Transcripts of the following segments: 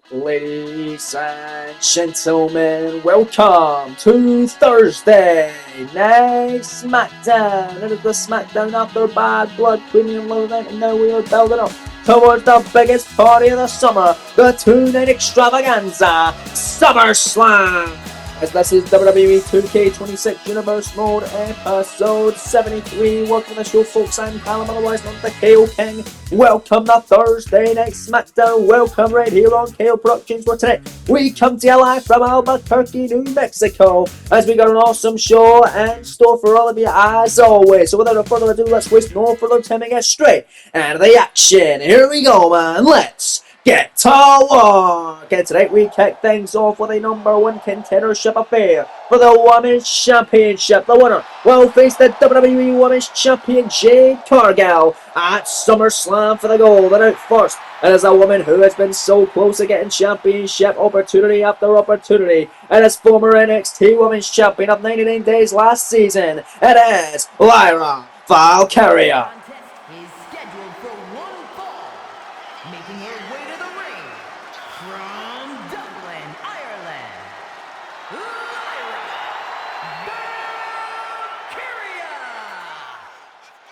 Ladies and gentlemen, welcome to Thursday Night SmackDown. It is the SmackDown After Bad Blood Premium Low Event, and now we are building up towards the biggest party of the summer, the two-night extravaganza, SummerSlam. As this is WWE 2K26 Universe Mode episode 73. Welcome to the show, folks. I'm Callum, otherwise known as the KO King. Welcome to Thursday Night SmackDown. Welcome right here on KO Productions, where today we come to you live from Albuquerque, New Mexico, as we got an awesome show in store for all of you as always. So without further ado, let's waste no further time and get straight into the action. Here we go, man. Let's get to work! And tonight we kick things off with a number one contendership affair for the Women's Championship. The winner will face the WWE Women's Champion Jade Cargill at SummerSlam for the gold. And out first, it is a woman who has been so close to getting championship opportunity after opportunity. It is former NXT Women's Champion of 99 Days last season. It is Lyra Valkyria. Making her way to the ring from Dublin, Ireland, Lyra Valkyria.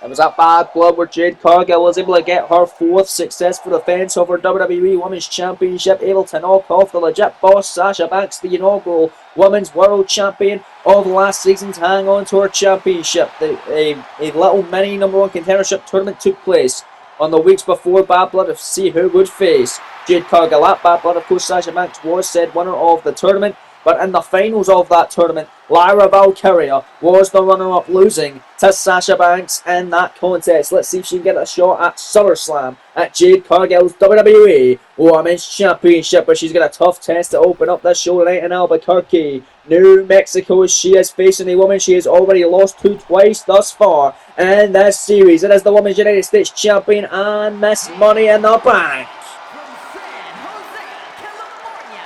It was at Bad Blood where Jade Cargill was able to get her fourth successful defense of her WWE Women's Championship, able to knock off the legit boss Sasha Banks, the inaugural Women's World Champion of last season, to hang on to her championship. A little mini number one contendership tournament took place on the weeks before Bad Blood to see who would face Jade Cargill at Bad Blood. Of course, Sasha Banks was said winner of the tournament, but in the finals of that tournament, Lyra Valkyria was the runner-up, losing to Sasha Banks in that contest. Let's see if she can get a shot at SummerSlam at Jade Cargill's WWE Women's Championship, but she's got a tough test to open up this show tonight in Albuquerque, New Mexico, as she is facing a woman she has already lost to twice thus far in this series. It is the Women's United States Champion and Miss Money in the Bank. From San Jose, California,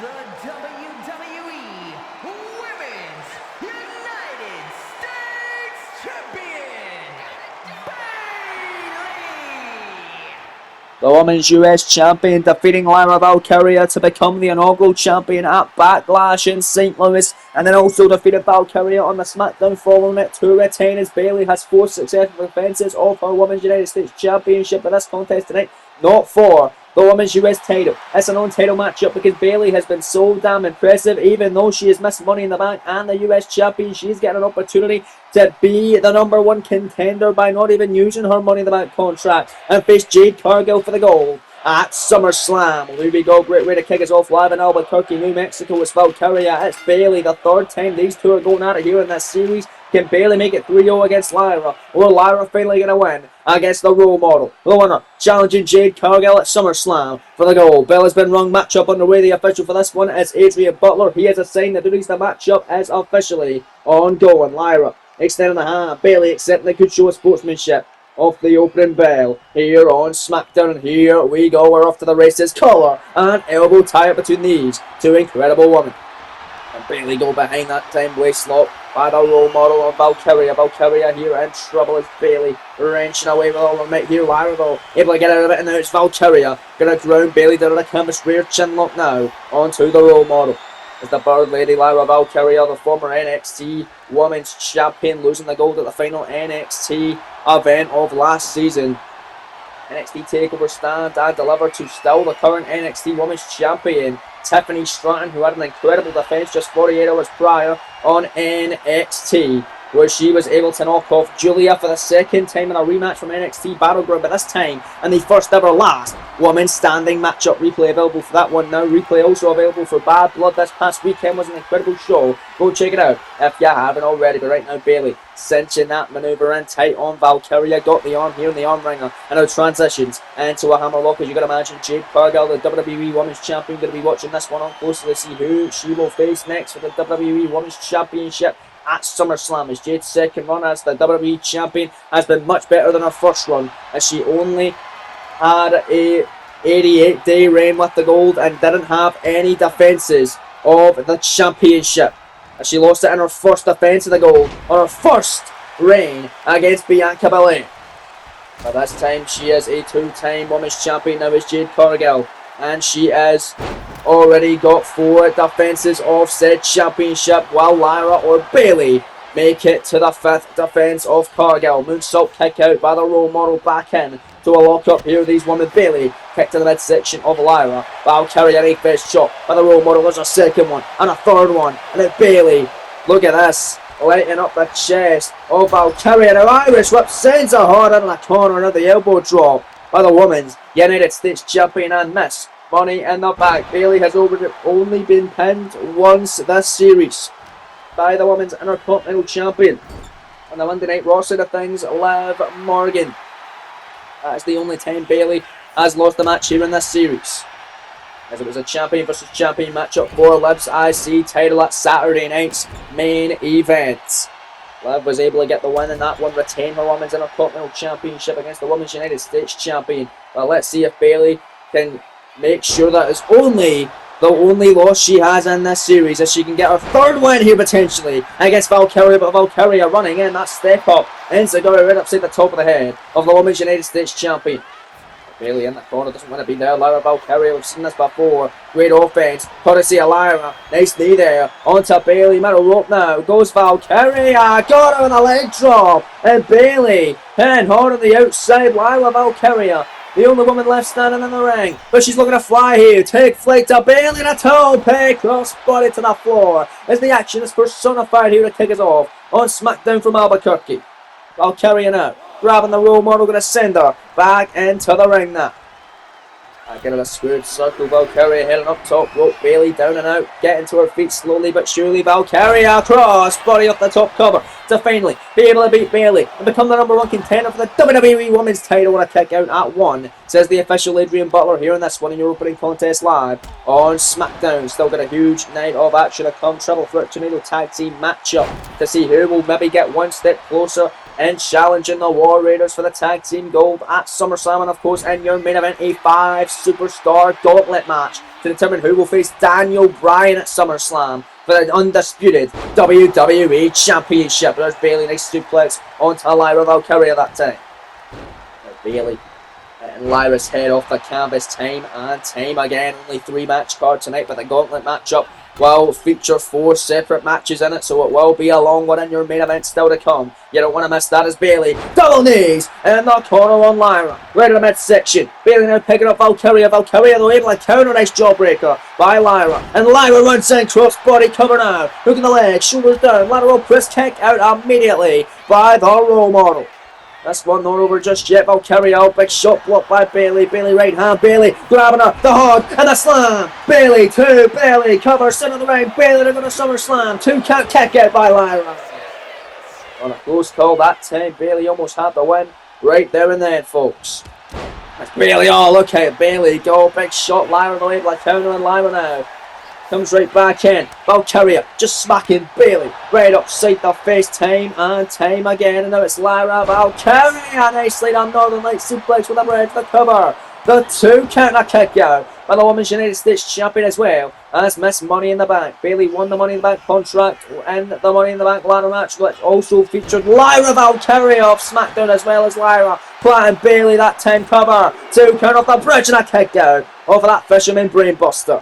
the WWE Women's United States Champion, Bayley. The Women's US Champion defeating Lyra Valkyria to become the inaugural champion at Backlash in St. Louis, and then also defeated Valkyria on the SmackDown following it to retain, as Bayley has four successful defenses of her Women's United States Championship in this contest tonight, not for the Women's US title. It's a non-title matchup because Bayley has been so damn impressive. Even though she has missed Money in the Bank and the US Champion, she's getting an opportunity to be the number one contender by not even using her Money in the Bank contract and face Jade Cargill for the gold at SummerSlam. Here we go, great way to kick us off live in Albuquerque, New Mexico. It's Valkyria, it's Bayley, the third time these two are going at it here in this series. Can Bayley make it 3-0 against Lyra? Or Lyra finally going to win against the role model? The winner challenging Jade Cargill at SummerSlam for the gold. Bell has been rung, matchup underway. The official for this one is Adrian Butler. He has assigned the duties. The matchup is officially ongoing. Lyra extending the hand. Bayley accepting the good show of sportsmanship of the opening bell here on SmackDown. And here we go. We're off to the races. Collar and elbow tie up between these two incredible women. And Bayley go behind that time waist lock by the role model of Valkyria. Valkyria here in trouble as Bayley wrenching away with all her might here. Lyra though able to get out of it, and now it's Valkyria gonna ground Bayley down the canvas, rear chin lock now onto the role model. As the Bird Lady Lyra Valkyria, the former NXT Women's Champion, losing the gold at the final NXT event of last season. NXT TakeOver stand and delivered to still the current NXT Women's Champion, Tiffany Stratton, who had an incredible defense just 48 hours prior on NXT, where she was able to knock off Julia for the second time in a rematch from NXT Battleground, but this time in the first ever last women's standing matchup. Replay available for that one now. Replay also available for Bad Blood this past weekend. Was an incredible show. Go check it out if you haven't already. But right now, Bayley cinching that maneuver in tight on Valkyria. Got the arm here in the arm wringer, and now transitions into a hammerlock. As you can imagine, Jade Cargill, the WWE Women's Champion, going to be watching this one on closely to see who she will face next for the WWE Women's Championship at SummerSlam. As Jade's second run as the WWE Champion has been much better than her first run, as she only had a 88-day reign with the gold and didn't have any defenses of the championship, as she lost it in her first defense of the gold on her first reign against Bianca Belair. But this time she is a two-time Women's Champion now as Jade Cargill. And she has already got 4 defenses of said championship, while Lyra or Bailey make it to the 5th defense of Cargill. Moonsault kick out by the role model back in to a lock up here. These women. Bailey kick to the midsection of Lyra. Valkyria a first shot by the role model. There's a second one and a third one. And then Bailey. Look at this. Lighting up the chest of Valkyria. Now Irish whip sends her hard in the corner of the elbow drop by the women's United States champion and Miss Money in the back. Bailey has only been pinned once this series by the women's Intercontinental champion. On the Monday Night Raw side of things, Liv Morgan. That is the only time Bailey has lost a match here in this series, as it was a champion versus champion matchup for Liv's IC title at Saturday night's main event. Liv was able to get the win in that one, retain her Women's Intercontinental Championship against the Women's United States Champion. But let's see if Bailey can make sure that it's only the only loss she has in this series, as she can get her 3rd win here potentially against Valkyria. But Valkyria running in that step up, Enzuigiri right upside the top of the head of the Women's United States Champion. Bailey in the corner, doesn't want to be there. Lyra Valkyria, we've seen this before. Great offense, courtesy of Lyra. Nice knee there, onto Bailey, middle rope now. Goes Valkyria, got her on the leg drop. And Bailey, pinning hard on the outside. Lyra Valkyria, the only woman left standing in the ring. But she's looking to fly here. Take flight to Bailey, and a toe pick. Cross body to the floor. As the action is personified here to kick us off on SmackDown from Albuquerque. Valkyria now grabbing the role model, going to send her back into the ring now. Back into the squared circle, Valkyria heading up top rope, Bailey down and out, getting to her feet slowly but surely. Valkyria across, body off the top cover to finally be able to beat Bailey and become the #1 contender for the WWE Women's title with a kick out at 1, says the official Adrian Butler here in this one in your opening contest live on SmackDown. Still got a huge night of action to come. Triple Threat Tornado Tag Team matchup to see who will maybe get one step closer and challenging the War Raiders for the Tag Team Gold at SummerSlam. And of course, in your main event, a 5-superstar gauntlet match to determine who will face Daniel Bryan at SummerSlam for the undisputed WWE Championship. There's Bailey, nice suplex onto Lyra Valkyria that time. Bailey and Lyra's head off the canvas time and time again. Only 3-match card tonight, but the gauntlet matchup will feature 4 separate matches in it, so it will be a long one in your main event still to come. You don't want to miss that, as Bailey double knees in the corner on Lyra, right in the midsection. Bailey now picking up Valkyria. Valkyria though able to counter, nice jawbreaker by Lyra, and Lyra runs in, cross body cover now, hooking the leg, shoulders down, lateral press kick out immediately by the role model. This one not over just yet. Valkyria, big shot blocked by Bailey. Bailey right hand. Bailey grabbing her. The hog and the slam. Bailey 2. Bailey cover. Center of the ring. Bailey to go to SummerSlam. 2 count kick out by Lyra. On a close call that time. Bailey almost had the win right there and then, folks. That's Bailey. Oh, look at Bailey go. Big shot. Lyra the able to counter on Lyra now. Comes right back in. Valkyria just smacking Bailey right upside the face time and time again. And now it's Lyra Valkyria. Nicely done. Northern Light suplex with a red for the cover. The 2 counter kick out by the Women's United States Champion as well as Miss Money in the Bank. Bailey won the Money in the Bank contract in the Money in the Bank ladder match, which also featured Lyra Valkyria off SmackDown, as well as Lyra planting Bailey that time cover. 2 count off the bridge and a kick out over that Fisherman Brainbuster.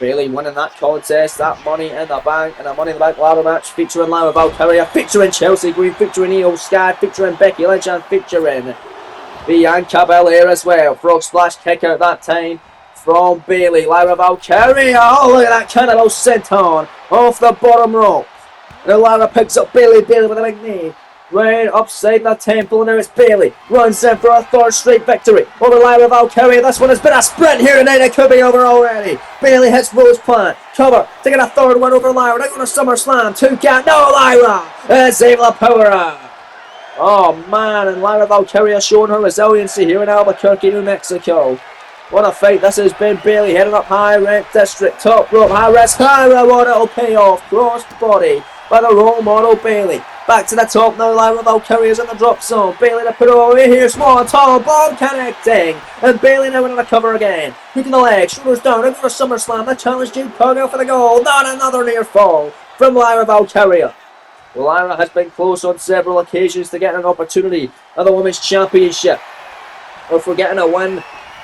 Bailey winning that contest, that Money in the Bank, and a Money in the Bank ladder match featuring Lyra Valkyria, featuring Chelsea Green, featuring Io Sky, featuring Becky Lynch, and featuring Bianca Belair as well. Frog splash kick out that time from Bailey. Lyra Valkyria, oh look at that cannibal senton off the bottom rope. Now Lyra picks up Bailey with a big knee. Right upside the temple, and now it's Bailey. Runs in for a 3rd straight victory over Lyra Valkyria. This one has been a sprint here tonight. It could be over already. Bailey hits Rose Plant. Cover to get a 3rd one over Lyra. They're going to SummerSlam. 2 count. No, Lyra is able to power her. Oh man, and Lyra Valkyria showing her resiliency here in Albuquerque, New Mexico. What a fight this has been. Bailey heading up high rent district. Top rope, high risk, high reward. It'll pay off. Cross body by the role model Bailey. Back to the top now, Lyra Valkyria's in the drop zone. Bailey to put her away here, small and tall, bomb connecting. And Bailey now in the cover again. Hooking the leg, shoulders down, in for SummerSlam. The challenge Duke Cargill for the goal. Not another near fall from Lyra Valkyria. Well, Lyra has been close on several occasions to getting an opportunity at the Women's Championship, or for getting a win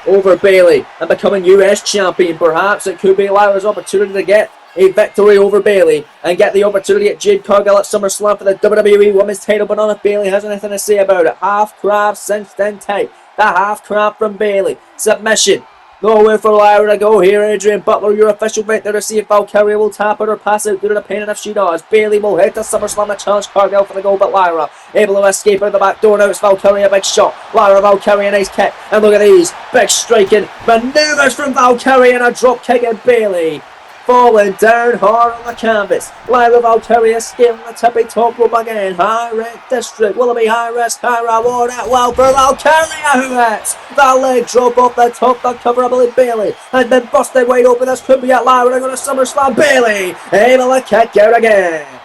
over Bayley and becoming US champion. Perhaps it could be Lyra's opportunity to get a victory over Bayley and get the opportunity at Jade Cargill at SummerSlam for the WWE Women's title. But none of Bayley has anything to say about it. Half crab cinched in tight. The half crab from Bayley. Submission. Nowhere for Lyra to go here. Adrian Butler, your official victor, to see if Valkyria will tap it or pass out due to the pain. And if she does, Bayley will head to SummerSlam to challenge Cargill for the gold. But Lyra able to escape out the back door. Now it's Valkyria, big shot. Lyra, Valkyria, nice kick. And look at these big striking maneuvers from Valkyria and a drop kick at Bayley. Falling down hard on the canvas. Lyra Valkyria scaling the tippy top rope again. High rank district. Will it be high risk, high reward at well for Valkyria, who hits the leg drop off the top. The cover, I believe Bayley has been busted wide open. This could be at Lyra. They're going to SummerSlam. Bayley able to kick out again.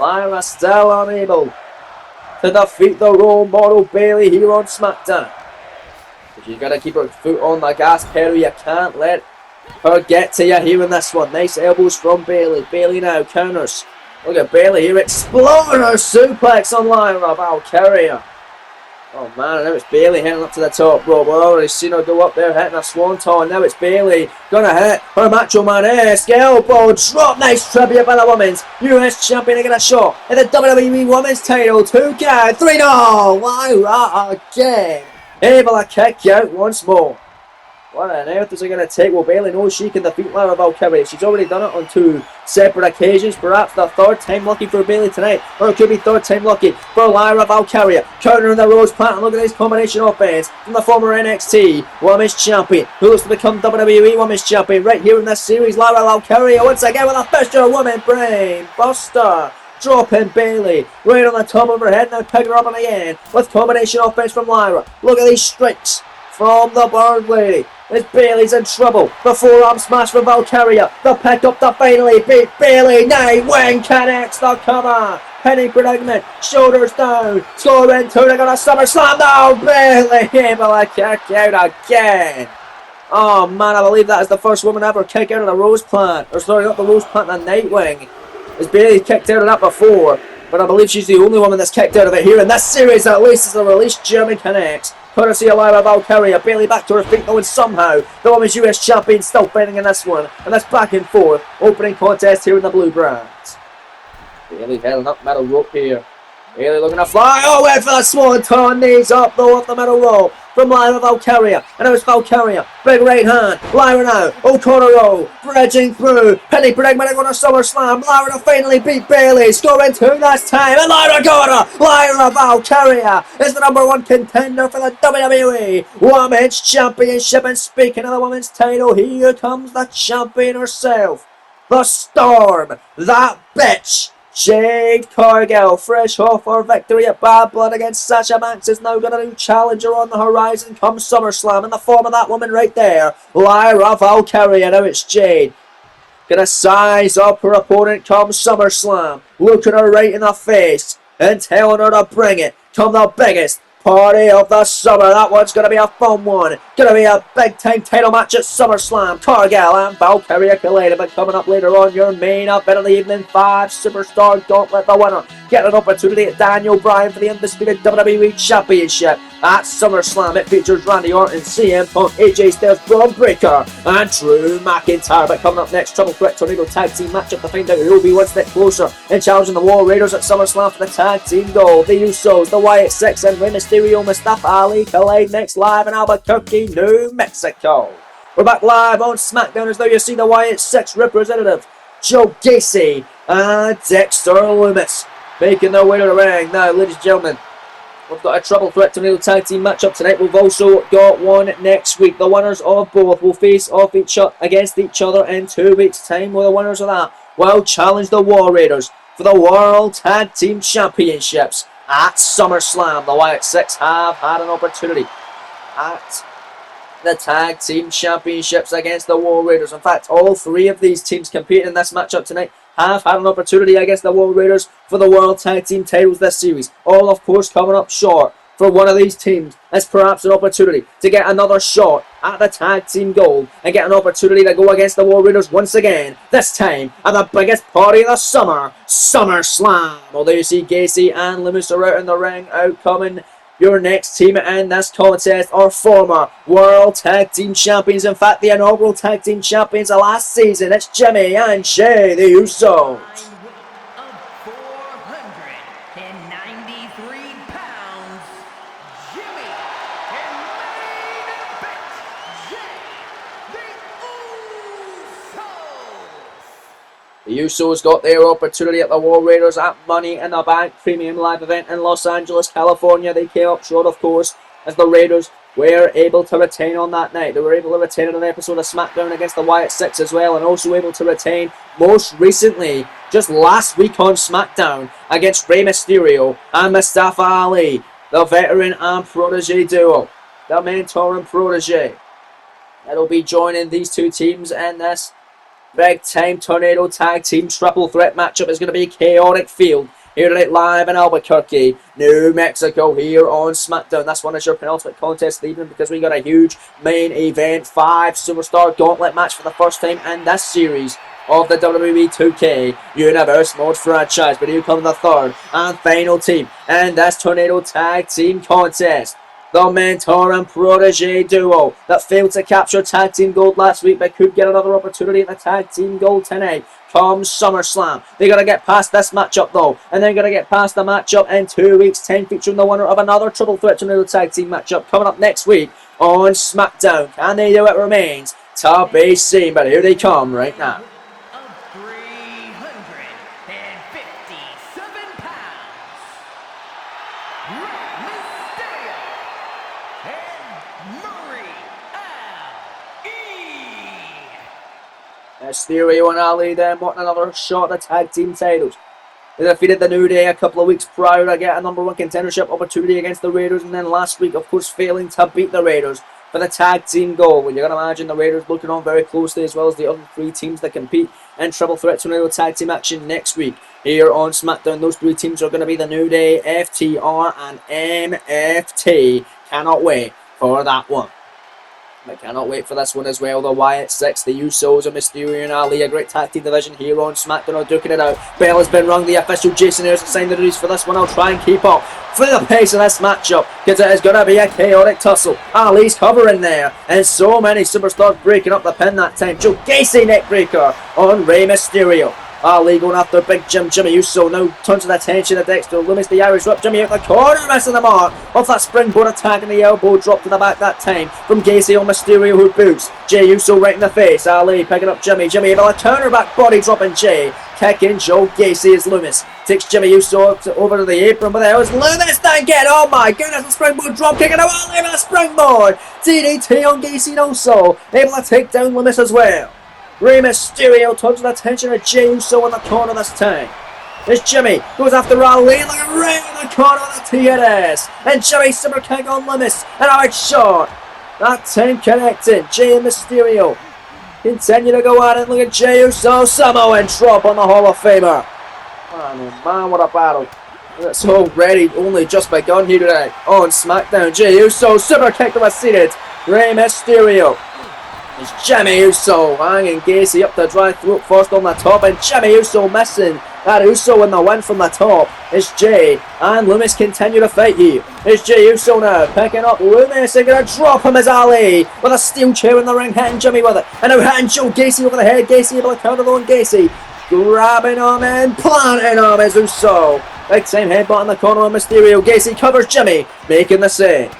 Lyra still unable to defeat the role model Bayley here on SmackDown. But you got to keep her foot on the gas pedal. You can't let her get to you here in this one. Nice elbows from Bayley. Bayley now counters. Look at Bayley here exploding her suplex on Lyra Valkyria. Oh man, now it's Bayley heading up to the top rope. We've already seen her go up there hitting a swanton. Now it's Bayley gonna hit her Macho Man-esque elbow drop. Nice tribute by the women's US champion to get a shot at the WWE Women's title. 2 count, 3 no. Lyra again able to kick out once more. What on earth is it going to take? Well, Bayley knows she can defeat Lyra Valkyria. She's already done it on 2 separate occasions. Perhaps the 3rd time lucky for Bayley tonight. Or it could be 3rd time lucky for Lyra Valkyria. Countering the Rose Plant. And look at this combination offense from the former NXT Women's Champion, who looks to become WWE Women's Champion right here in this series. Lyra Valkyria once again with a fisher woman brain buster. Dropping Bayley right on the top of her head. Now picking her up on the end with combination offense from Lyra. Look at these strikes from the Bird Lady. As Bayley's in trouble. The forearm smash from Valkyria. The pick up to finally beat Bayley. Nightwing connects the cover. Penny predicament. Shoulders down. Scoring 2. They're going to SummerSlam now. Bayley able to kick out again. Oh man, I believe that is the first woman ever kick out of the Rose Plant. Or sorry, not the Rose Plant, the Nightwing. As Bayley kicked out of that before. But I believe she's the only woman that's kicked out of it here in this series, at least, as the release German connects. Courtesy of Lyra Valkyria. Bayley back to her feet though, and somehow the Women's US Champion still fighting in this one. And this back and forth opening contest here in the blue brands. Bayley heading up middle rope here. Bayley looking to fly. Oh, wait for the swanton. Knees up though off the middle rope from Lyra Valkyria. And it was Valkyria. Big right hand. Lyra now. O'Connor roll. Bridging through. Penny predicament going to SummerSlam. Lyra to finally beat Bayley. Scoring 2 this time. And Lyra got her. Lyra Valkyria is the #1 contender for the WWE Women's Championship. And speaking of the women's title, here comes the champion herself. The Storm. That bitch. Jade Cargill, fresh off her victory at Bad Blood against Sasha Banks, is now got a new challenger on the horizon come SummerSlam in the form of that woman right there, Lyra Valkyria. Now it's Jade. Gonna size up her opponent come SummerSlam, looking her right in the face and telling her to bring it. Come the biggest party of the summer. That one's going to be a fun one. Going to be a big time title match at SummerSlam. Cargill and Valkyria collided. But coming up later on, your main event of the evening, 5 Superstar Gauntlet, the winner getting an opportunity at Daniel Bryan for the undisputed WWE Championship at SummerSlam. It features Randy Orton, CM Punk, AJ Styles, Braun Breaker and Drew McIntyre. But coming up next, Triple Threat Tornado Tag Team matchup to find out who will be one step closer in challenging the War Raiders at SummerSlam for the Tag Team Gold. The Usos, the Wyatt Six and Rey Mysterio, Mustafa Ali collide next live in Albuquerque, New Mexico. We're back live on SmackDown as though you see the Wyatt Six representative Joe Gacy and Dexter Lumis making their way to the ring. Now, ladies and gentlemen, we've got a Triple Threat Tornado Tag Team matchup tonight. We've also got one next week. The winners of both will face off against each other in 2 weeks' time. Well, the winners of that will challenge the War Raiders for the World Tag Team Championships at SummerSlam. The Wyatt Six have had an opportunity at the Tag Team Championships against the War Raiders. In fact, all 3 of these teams competing in this matchup tonight have had an opportunity against the War Raiders for the World Tag Team titles this series. All, of course, coming up short for one of these teams as perhaps an opportunity to get another shot at the Tag Team Gold and get an opportunity to go against the War Raiders once again, this time at the biggest party of the summer, SummerSlam. Although you see Gacy and Lumis are out in the ring, out coming Your next team in this contest are former World Tag Team Champions. In fact, the inaugural Tag Team Champions of last season. It's Jimmy and Jay, the Usos. Of 493 pounds, Jimmy and main event, Jay, the Usos. The Usos got their opportunity at the War Raiders at Money in the Bank Premium Live event in Los Angeles, California. They came up short, of course, as the Raiders were able to retain on that night. They were able to retain on an episode of SmackDown against the Wyatt Six as well, and also able to retain most recently, just last week on SmackDown, against Rey Mysterio and Mustafa Ali, the veteran and protege duo, the mentor and protege. That'll be joining these two teams in this big time Tornado Tag Team Triple Threat matchup. Is going to be a chaotic field here tonight live in Albuquerque, New Mexico, here on SmackDown. This one is your penultimate contest of the evening because we got a huge main event 5 superstar gauntlet match for the first time in this series of the WWE 2K Universe Mode franchise. But here comes the third and final team in this Tornado Tag Team contest. The mentor and protege duo that failed to capture Tag Team Gold last week but could get another opportunity at the Tag Team Gold tonight. Comes SummerSlam. They gotta get past this matchup though, and then gotta get past the matchup in 2 weeks' time featuring the winner of another Triple Threat Tornado Tag Team matchup coming up next week on SmackDown. Can they do it? Remains to be seen, but here they come right now. Of 357 pounds, Rey Mysterio and Murray L.E. Mysterio and Ali then wanting another shot at the tag team titles. They defeated the New Day a couple of weeks prior to get a number 1 contendership opportunity against the Raiders, and then last week, of course, failing to beat the Raiders for the tag team goal. Well, you can imagine the Raiders looking on very closely, as well as the other 3 teams that compete in Triple Threat Tornado Tag Team action next week here on SmackDown. Those 3 teams are going to be the New Day, FTR, and MFT. Cannot wait for that one. I cannot wait for this one as well. The Wyatt Six, the Usos, and Mysterio and Ali, a great tag team division here on SmackDown, are duking it out. Bell has been rung. The official Jason Ayers has signed the release for this one. I'll try and keep up for the pace of this matchup because it is going to be a chaotic tussle. Ali's covering there, and so many superstars breaking up the pin that time. Joe Gacy neckbreaker on Rey Mysterio. Ali going after Big Jimmy Uso now turns his attention to Dexter Lumis, the Irish Whip. Jimmy out the corner, missing the mark off that springboard attack, and the elbow drop to the back that time from Gacy on Mysterio, who boots Jey Uso right in the face. Ali picking up Jimmy able to turn her back body dropping Jey, kicking Joe Gacy as Lumis takes Jimmy Uso over to the apron, but there was Lumis again. Oh my goodness, the springboard drop kicking out Ali with a springboard DDT on Gacy and also able to take down Lumis as well. Rey Mysterio turns the attention of Jey Uso in the corner this time. As Jimmy goes after Ali like a ring in the corner of the TNS. And Jimmy super kick on Lumis. And a big shot. That time connecting. Jey and Mysterio continue to go at it. Look at Jey Uso. Samoan drop on the Hall of Famer. Man, oh man, what a battle. It's already only just begun here today on SmackDown. Jey Uso super kick to a seated Rey Mysterio. It's Jimmy Uso hanging Gacy up the dry throat first on the top, and Jimmy Uso missing that Uso in the win from the top. It's Jey and Lumis continue to fight here. It's Jey Uso now picking up Lumis and gonna drop him as Ali with a steel chair in the ring, hitting Jimmy with it, and now hitting Joe Gacy over the head. Gacy able to counter on Gacy, grabbing him and planting him as Uso. Big time headbutt in the corner of Mysterio. Gacy covers Jimmy, making the save.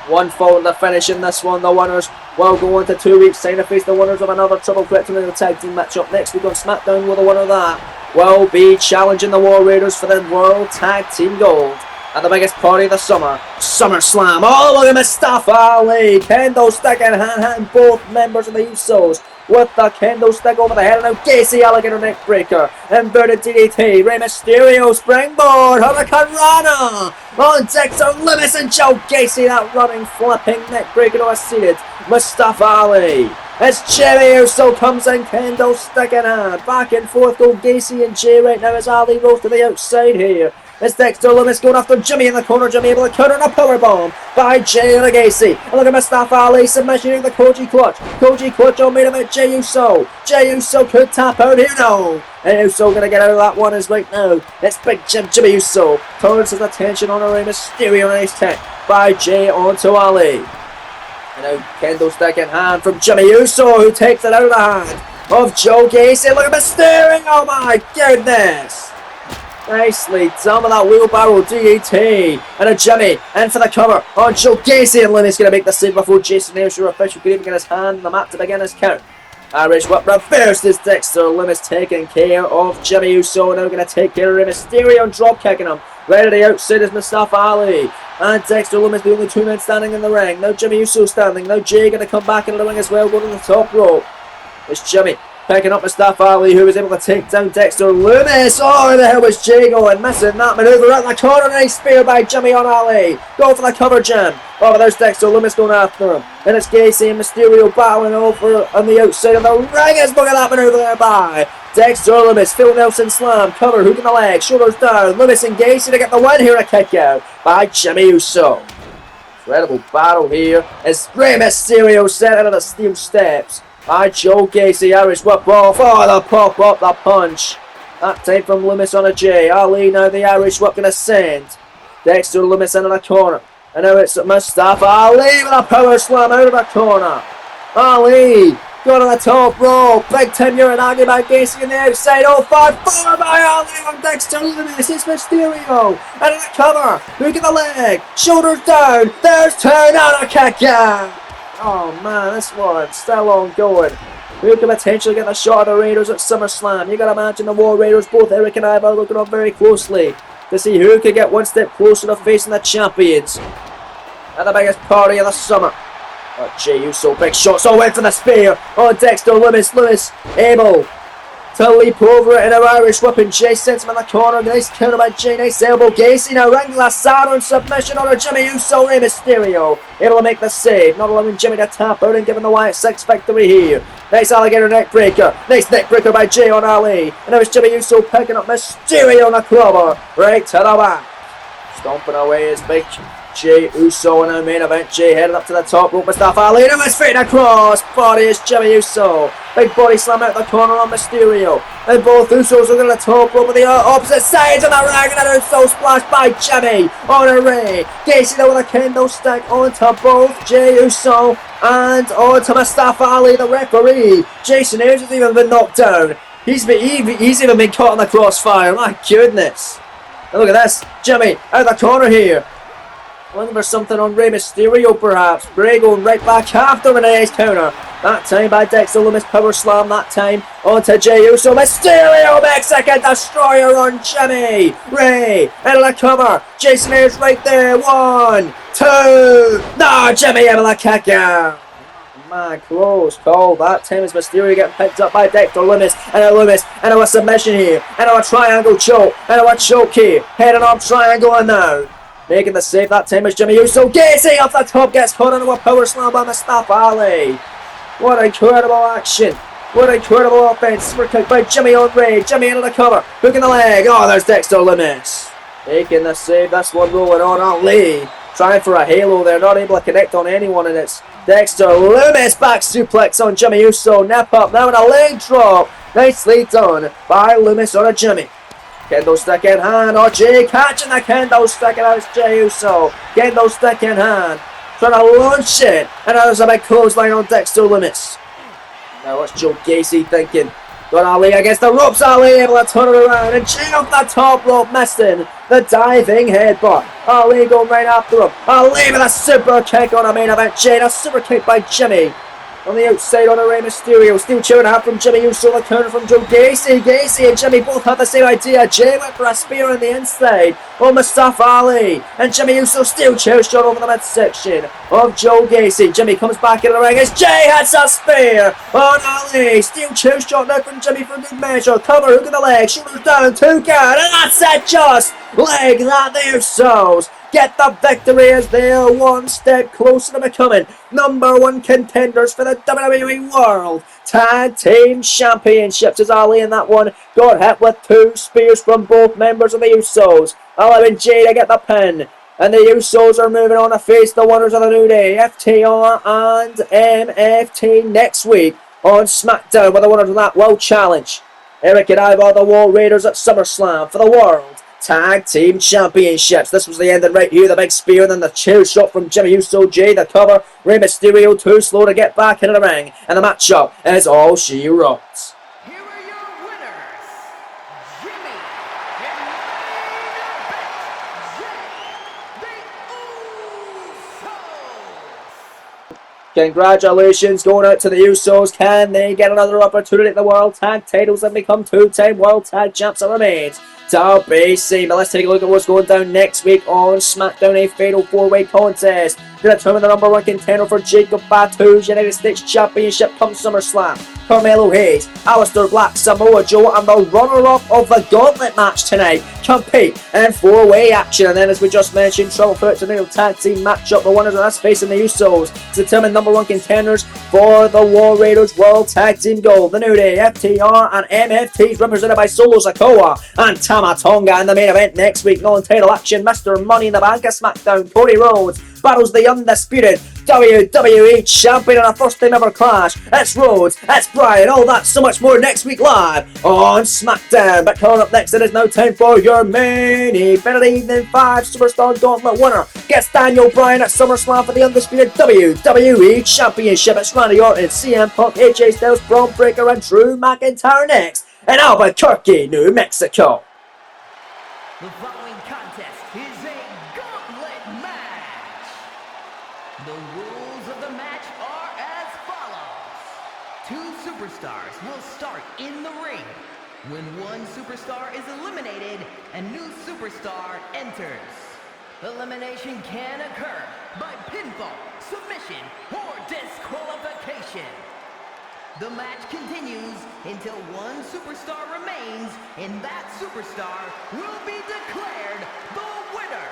One fall in the finish in this one. The winners will go on to 2 weeks' time to face the winners of another Triple Threat Tornado Tag Team matchup next week on SmackDown, with the winner of that will be challenging the War Raiders for the World Tag Team Gold at the biggest party of the summer, SummerSlam. Oh, look at Mustafa Ali, kendo stick in hand, both members of the Usos with the kendo stick over the head, and now Gacy alligator neck breaker, inverted DDT, Rey Mysterio springboard, Hurricane Rana on Dexter Lumis and Joe Gacy, that running flipping neck breaker to a seated Mustafa Ali. As Jimmy Uso comes in, kendo stick in hand, back and forth go Gacy and Jey right now as Ali goes to the outside here. It's Dexter Lumis going after Jimmy in the corner. Jimmy able to counter and a powerbomb by Jay Gacy. And look at Mustafa Ali submission in the Koji Clutch. Koji Clutch on main event Jey Uso. Jey Uso could tap out here, no. And Uso going to get out of that one as right now. It's Big Jimmy Uso. Turns his attention on a Rey Mysterio and he's tech by Jay onto Ali. And now kendo stick in hand from Jimmy Uso, who takes it out of the hand of Joe Gacy. Look at Mysterio. Oh my goodness. Nicely done with that wheelbarrow DDT. And a Jimmy in for the cover on Joe Gacy. And Lumis going to make the save before Jason Nails, your official, could even get his hand on the mat to begin his count. Irish whip reversed as Dexter Lumis taking care of Jimmy Uso. Now going to take care of Rey Mysterio and drop kicking him. Right at the outside is Mustafa Ali. And Dexter Lumis, the only two men standing in the ring. Now Jimmy Uso standing. Now Jay going to come back into the ring as well, going to the top rope. It's Jimmy picking up Mustafa Ali, who was able to take down Dexter Lumis. Oh, where the hell was Jay going? Missing that manoeuvre at the corner. Nice spear by Jimmy on Ali. Go for the cover jam. Oh, but there's Dexter Lumis going after him. Then it's Gacy and Mysterio battling over on the outside of the ring. Look at that manoeuvre there by Dexter Lumis. Phil Nelson slam. Cover, hook in the leg. Shoulders down. Lumis and Gacy to get the win here. A kick out by Jimmy Uso. Incredible battle here as Rey Mysterio set out of the steel steps by Joe Gacy. Irish whip off. Oh, the pop up, the punch. That time from Lumis on a J. Ali now the Irish whip going to send Dexter Lumis into the corner. And now it's Mustafa Ali with a power slam out of the corner. Ali going to the top rope. Big time Uranagi by Gacy on the outside. Oh, 5-4 by Ali on Dexter Lumis. It's Mysterio. And the cover. Look at the leg. Shoulders down. There's turn and a kick out. Oh man, this one's still ongoing. Who can potentially get the shot of the Raiders at SummerSlam? You gotta imagine the War Raiders, both Eric and Ivar, looking up very closely to see who could get one step closer to facing the champions at the biggest party of the summer. Oh, Jey Uso, big shots. Oh, went for the spear on Dexter Lumis. Lumis able to leap over it in an Irish whip, and Jay sends him in the corner. Nice counter by Jay. Nice elbow. Gacy now wrangling a Saturn submission on a Jimmy Uso. Rey Mysterio able to make the save, not allowing Jimmy to tap out and giving the Wyatt 6 victory here. Nice alligator neck breaker. Nice neck breaker by Jay on Ali. And now it's Jimmy Uso picking up Mysterio on a clubber right to the back. Stomping away is big Jey Uso in our main event. Jay headed up to the top rope. Mustafa Ali and his feet across. Body is Jimmy Uso. Big body slam out the corner on Mysterio. And both Usos are going to the top rope with the opposite sides of the ring. And an Uso splash by Jimmy on a Rey. Gacy there with a kendo stick onto both Jey Uso and onto Mustafa Ali, the referee. Jason Ayers has even been knocked down. He's even been caught in the crossfire. My goodness. And look at this. Jimmy out the corner here. Looking for something on Rey Mysterio perhaps. Bray going right back after a nice counter. That time by Dexter Lumis, power slam that time onto Jey Uso. Mysterio Mexican Destroyer on Jimmy. Rey into the cover. Jason Ayers right there. 1, 2. No, Jimmy able to kick out. Man, close call. That time is Mysterio getting picked up by Dexter Lumis. And a Lumis. And a submission here. And a triangle choke. And a choke here. Head and arm triangle and now. Making the save that time is Jimmy Uso. Gacy off the top, gets caught into a power slam by Mustafa Ali. What incredible action. What incredible offense. Super kick by Jimmy on Rey. Jimmy into the cover. Hook in the leg. Oh, there's Dexter Lumis. Making the save. This one rolling on. Ali trying for a halo there. Not able to connect on anyone. And it's Dexter Lumis. Back suplex on Jimmy Uso. Nap up now in a leg drop. Nicely done by Lumis on a Jimmy. Kendo stick in hand. Oh, Jay catching the kendo stick, and now it's Jey Uso. Kendo stick in hand. Trying to launch it. And now there's a big clothesline on Dexter Lumis. Now what's Joe Gacy thinking? Got Ali against the ropes. Ali able to turn it around. And Jay off the top rope, missing the diving headbutt. Ali going right after him. Ali with a super kick on a main event. Jay, a super kick by Jimmy. On the outside on a Rey Mysterio. Steel chair and a half from Jimmy Uso. The counter from Joe Gacy. Gacy and Jimmy both had the same idea. Jay went for a spear on the inside on Mustafa Ali. And Jimmy Uso steel chair shot over the midsection of Joe Gacy. Jimmy comes back into the ring as Jay hits a spear on Ali. Steel chair shot now from Jimmy for good measure. Cover, hook in the leg. Shoulders down. 2 count. And that's it, just like that. The Usos get the victory as they are one step closer to becoming #1 contenders for the WWE World Tag Team Championships. As Ali in that one got hit with 2 spears from both members of the Usos, allowing Jay to get the pin. And the Usos are moving on to face the winners of the New Day, FTR and MFT, next week on SmackDown, with the winners of that World Challenge. Eric and Ivar, the War Raiders, at SummerSlam for the World Tag Team Championships. This was the ending right here, the big spear, and then the chair shot from Jimmy Uso, Jay, the cover, Rey Mysterio too slow to get back into the ring, and the matchup is all she wrote. Here are your winners, Jimmy and main event, Jay the Usos. Congratulations going out to the Usos. Can they get another opportunity at the World Tag titles and become 2-time World Tag Champs? That remains to be seen. But let's take a look at what's going down next week on SmackDown. A fatal 4-way contest to determine the #1 contender for Jacob Fatu's United States Championship come SummerSlam. Carmelo Hayes, Aleister Black, Samoa Joe, and the runner-up of the Gauntlet match tonight compete in 4-way action. And then, as we just mentioned, Trouble Threat Tornado Tag Team matchup. The winners of this facing the Usos to determine #1 contenders for the War Raiders World Tag Team Gold. The New Day, FTR, and MFTs represented by Solo Sikoa and Tama Tonga in the main event next week. Non-title action, Mr. Money in the Bank of SmackDown, Cody Rhodes battles the undisputed WWE Champion in a first-time ever clash. It's Rhodes, it's Bryan, all that, so much more next week live on SmackDown. But coming up next, it is now time for your main event of the evening. 5 Superstar Gauntlet winner gets Daniel Bryan at SummerSlam for the undisputed WWE Championship. It's Randy Orton, CM Punk, AJ Styles, Braun Breaker, and Drew McIntyre next in Albuquerque, New Mexico. The following contest is a gauntlet match. The rules of the match are as follows. 2 superstars will start in the ring. When one superstar is eliminated, a new superstar enters. Elimination can occur by pinfall, submission, or disqualification. The match continues until one superstar remains, and that superstar will be declared the winner.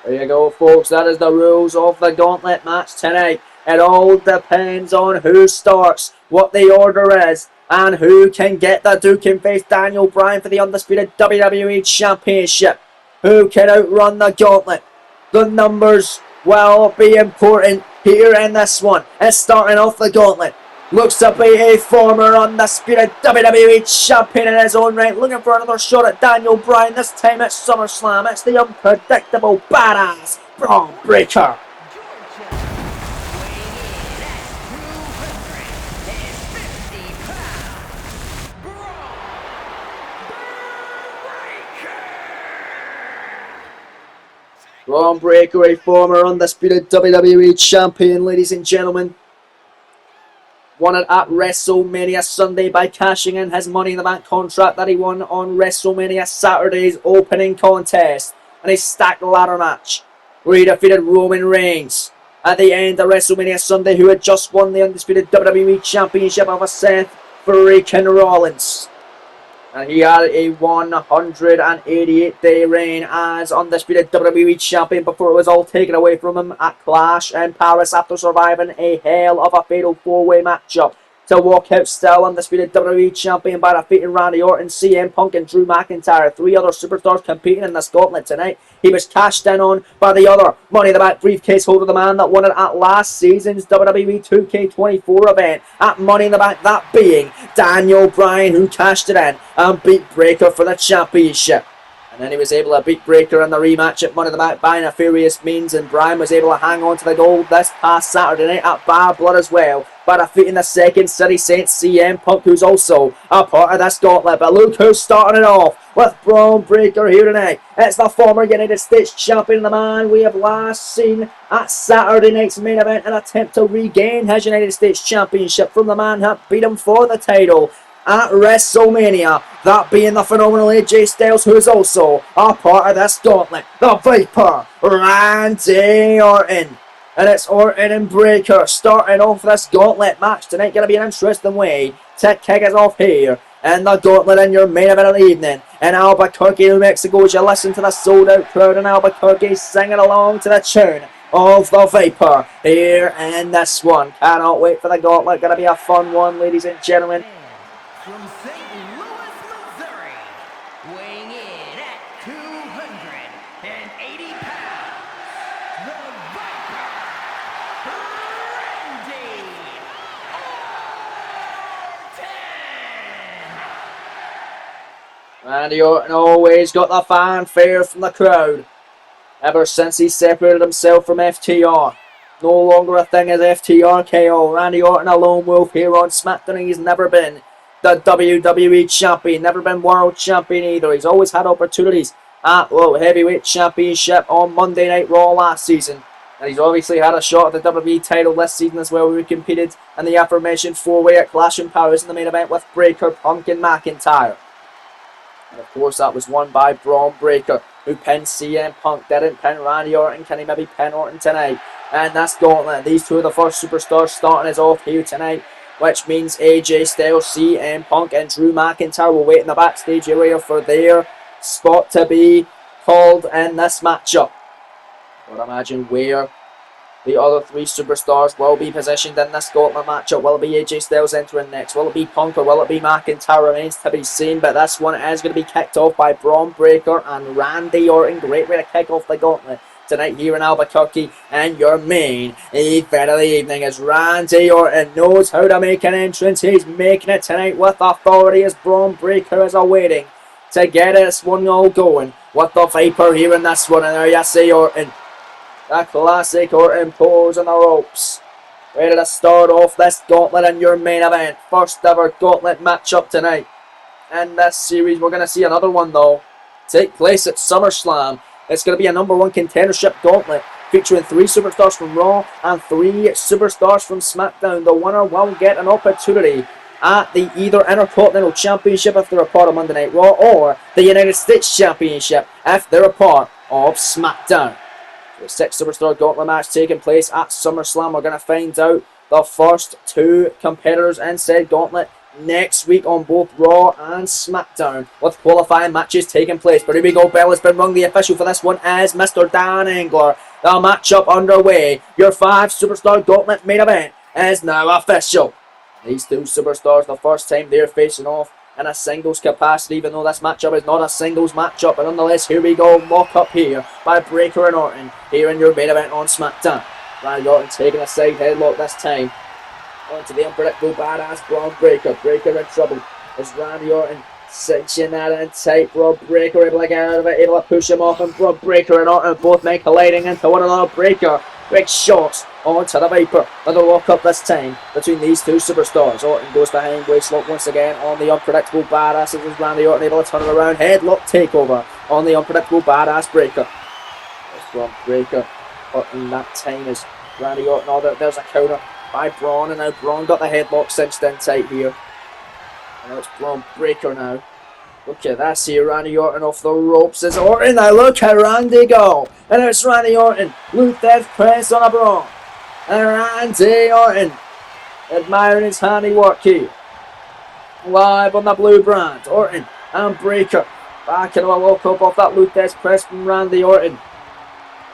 There you go, folks. That is the rules of the Gauntlet match tonight. It all depends on who starts, what the order is, and who can get the Duke and face Daniel Bryan for the undisputed WWE Championship. Who can outrun the Gauntlet? The numbers will be important here in this one. It's starting off the Gauntlet. Looks to be a former undisputed WWE Champion in his own right. Looking for another shot at Daniel Bryan. This time at SummerSlam. It's the unpredictable badass Braun Breaker. Georgia, weighing in at 250 pounds, Braun Braun Breaker. Breaker, a former undisputed WWE Champion, ladies and gentlemen. Won it at WrestleMania Sunday by cashing in his Money in the Bank contract that he won on WrestleMania Saturday's opening contest. And a stacked ladder match where he defeated Roman Reigns at the end of WrestleMania Sunday, who had just won the undisputed WWE Championship over Seth freaking Rollins. And he had a 188-day reign as undisputed WWE Champion before it was all taken away from him at Clash in Paris after surviving a hell of a fatal 4-way matchup to walk out still undisputed WWE Champion by defeating Randy Orton, CM Punk, and Drew McIntyre. 3 other superstars competing in this gauntlet tonight. He was cashed in on by the other Money in the Bank briefcase holder, the man that won it at last season's WWE 2K24 event at Money in the Bank, that being Daniel Bryan, who cashed it in and beat Breaker for the championship. And then he was able to beat Breaker in the rematch at Money in the Bank by nefarious means, and Bryan was able to hang on to the gold this past Saturday night at Bad Blood as well, by defeating the second City Saint CM Punk, who's also a part of this gauntlet. But look who's starting it off with Braun Breaker here tonight. It's the former United States Champion, the man we have last seen at Saturday night's main event, an attempt to regain his United States Championship from the man that beat him for the title at WrestleMania, that being the phenomenal AJ Styles, who is also a part of this gauntlet, the Viper, Randy Orton. And it's Orton and Breaker starting off this gauntlet match tonight. Going to be an interesting way to kick us off here in the gauntlet in your main event of the evening. in Albuquerque, New Mexico, as you listen to the sold-out crowd in Albuquerque singing along to the tune of the Viper here in this one. Cannot wait for the Gauntlet. Gonna be a fun one, ladies and gentlemen. From St. Louis, Missouri, weighing in at 280 pounds, the Viper, Randy Orton! Randy Orton always got the fanfare from the crowd. Ever since he separated himself from FTR. No longer a thing as FTR KO. Randy Orton, a lone wolf here on SmackDown. He's never been the WWE champion. Never been world champion either. He's always had opportunities at World Heavyweight Championship on Monday Night Raw last season. And he's obviously had a shot at the WWE title this season as well. We competed in the aforementioned 4-way at Clash and Powers in the main event with Breakker, Punk and McIntyre. And of course that was won by Braun Breaker, who pinned CM Punk. Didn't pin Randy Orton. Can he maybe pin Orton tonight? And that's Gauntlet. These two are the first superstars starting us off here tonight, which means AJ Styles, CM Punk and Drew McIntyre will wait in the backstage area for their spot to be called in this matchup. I would imagine where the other three superstars will be positioned in this Gauntlet matchup. Will it be AJ Styles entering next? Will it be Punk or will it be McIntyre? Remains to be seen, but this one is going to be kicked off by Braun Breaker and Randy Orton. Great way to kick off the Gauntlet tonight here in Albuquerque, and your main event of the evening as Randy Orton knows how to make an entrance. He's making it tonight with authority as Braun Breaker is awaiting to get this one all going with the Viper here in this one. And there you see Orton, the classic Orton pose on the ropes, ready to start off this Gauntlet in your main event. First ever Gauntlet matchup tonight in this series. We're going to see another one though take place at SummerSlam. It's going to be a #1 contendership Gauntlet featuring 3 superstars from Raw and 3 superstars from SmackDown. The winner will get an opportunity at the either Intercontinental Championship if they're a part of Monday Night Raw, or the United States Championship if they're a part of SmackDown. The 6 superstar Gauntlet match taking place at SummerSlam. We're going to find out the first 2 competitors in said Gauntlet next week on both Raw and SmackDown, with qualifying matches taking place. But here we go, bell has been rung. The official for this one is Mr. Dan Engler. The matchup underway. Your 5 superstar Gauntlet main event is now official. These 2 superstars, the first time they're facing off in a singles capacity, even though this matchup is not a singles matchup. But nonetheless, here we go, lock up here by Breakker and Orton here in your main event on SmackDown. Randy Orton taking a side headlock this time onto the unpredictable badass Braun Breaker. Breaker in trouble as Randy Orton cinching that in tight. Braun Breaker able to get out of it, able to push him off, and Braun Breaker and Orton both men colliding into one another. Breaker, big shots onto the Viper. Another lock up this time between these 2 superstars. Orton goes behind, waistlock once again on the unpredictable badass as Randy Orton able to turn it around. Headlock takeover on the unpredictable badass Breaker. There's Braun Breaker. Orton that time is Randy Orton. Oh, there's a counter by Braun, and now Braun got the headlock cinched in tight here. And now it's Braun Breaker now. Look at this here, Randy Orton off the ropes as Orton. Now look at Randy go. And now it's Randy Orton. Luke Death press on a Braun. And Randy Orton admiring his handiwork here. Live on the blue brand. Orton and Breaker back into a lock up off that Luke Death press from Randy Orton.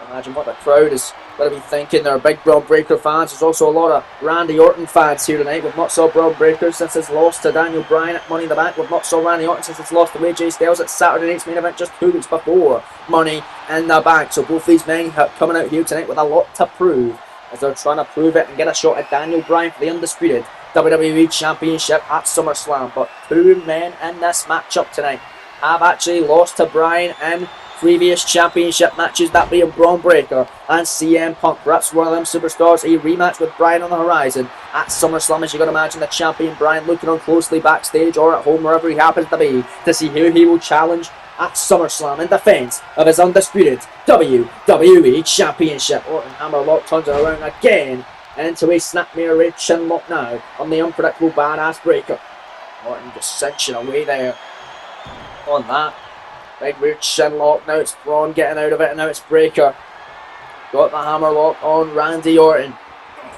Imagine what the crowd is going to be thinking. They're big Braun Breaker fans. There's also a lot of Randy Orton fans here tonight. We've not saw Braun Breaker since his loss to Daniel Bryan at Money in the Bank. We've not saw Randy Orton since his loss to AJ Styles at Saturday night's main event just 2 weeks before Money in the Bank. So both these men coming out here tonight with a lot to prove, as they're trying to prove it and get a shot at Daniel Bryan for the undisputed WWE Championship at SummerSlam. But 2 men in this matchup tonight have actually lost to Bryan in previous championship matches, that being Braun Breaker and CM Punk. Perhaps one of them superstars, a rematch with Bryan on the horizon at SummerSlam, as you can imagine the champion Bryan looking on closely backstage or at home, wherever he happens to see who he will challenge at SummerSlam in defense of his undisputed WWE Championship. Orton hammerlock turns it around again into a snapmare red chinlock now on the unpredictable badass Breaker. Orton just cinching away there on that big weird chinlock. Now it's Braun getting out of it, and now it's Breaker. Got the hammerlock on Randy Orton.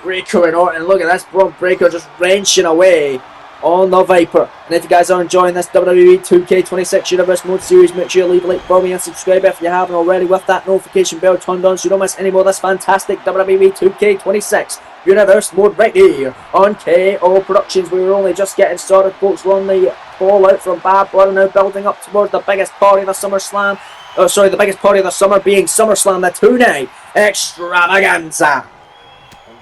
Breaker and Orton, look at this, Braun Breaker just wrenching away on the Viper. And if you guys are enjoying this WWE 2K26 Universe Mode series, make sure you leave a like for me and subscribe if you haven't already with that notification bell turned on so you don't miss any more of this fantastic WWE 2K26 Universe Mode right here on KO Productions. We were only just getting started, folks. We're on the fallout from Bad Blood and now building up towards the biggest party of the SummerSlam. Oh, sorry, the biggest party of the summer being SummerSlam, the 2-night extravaganza.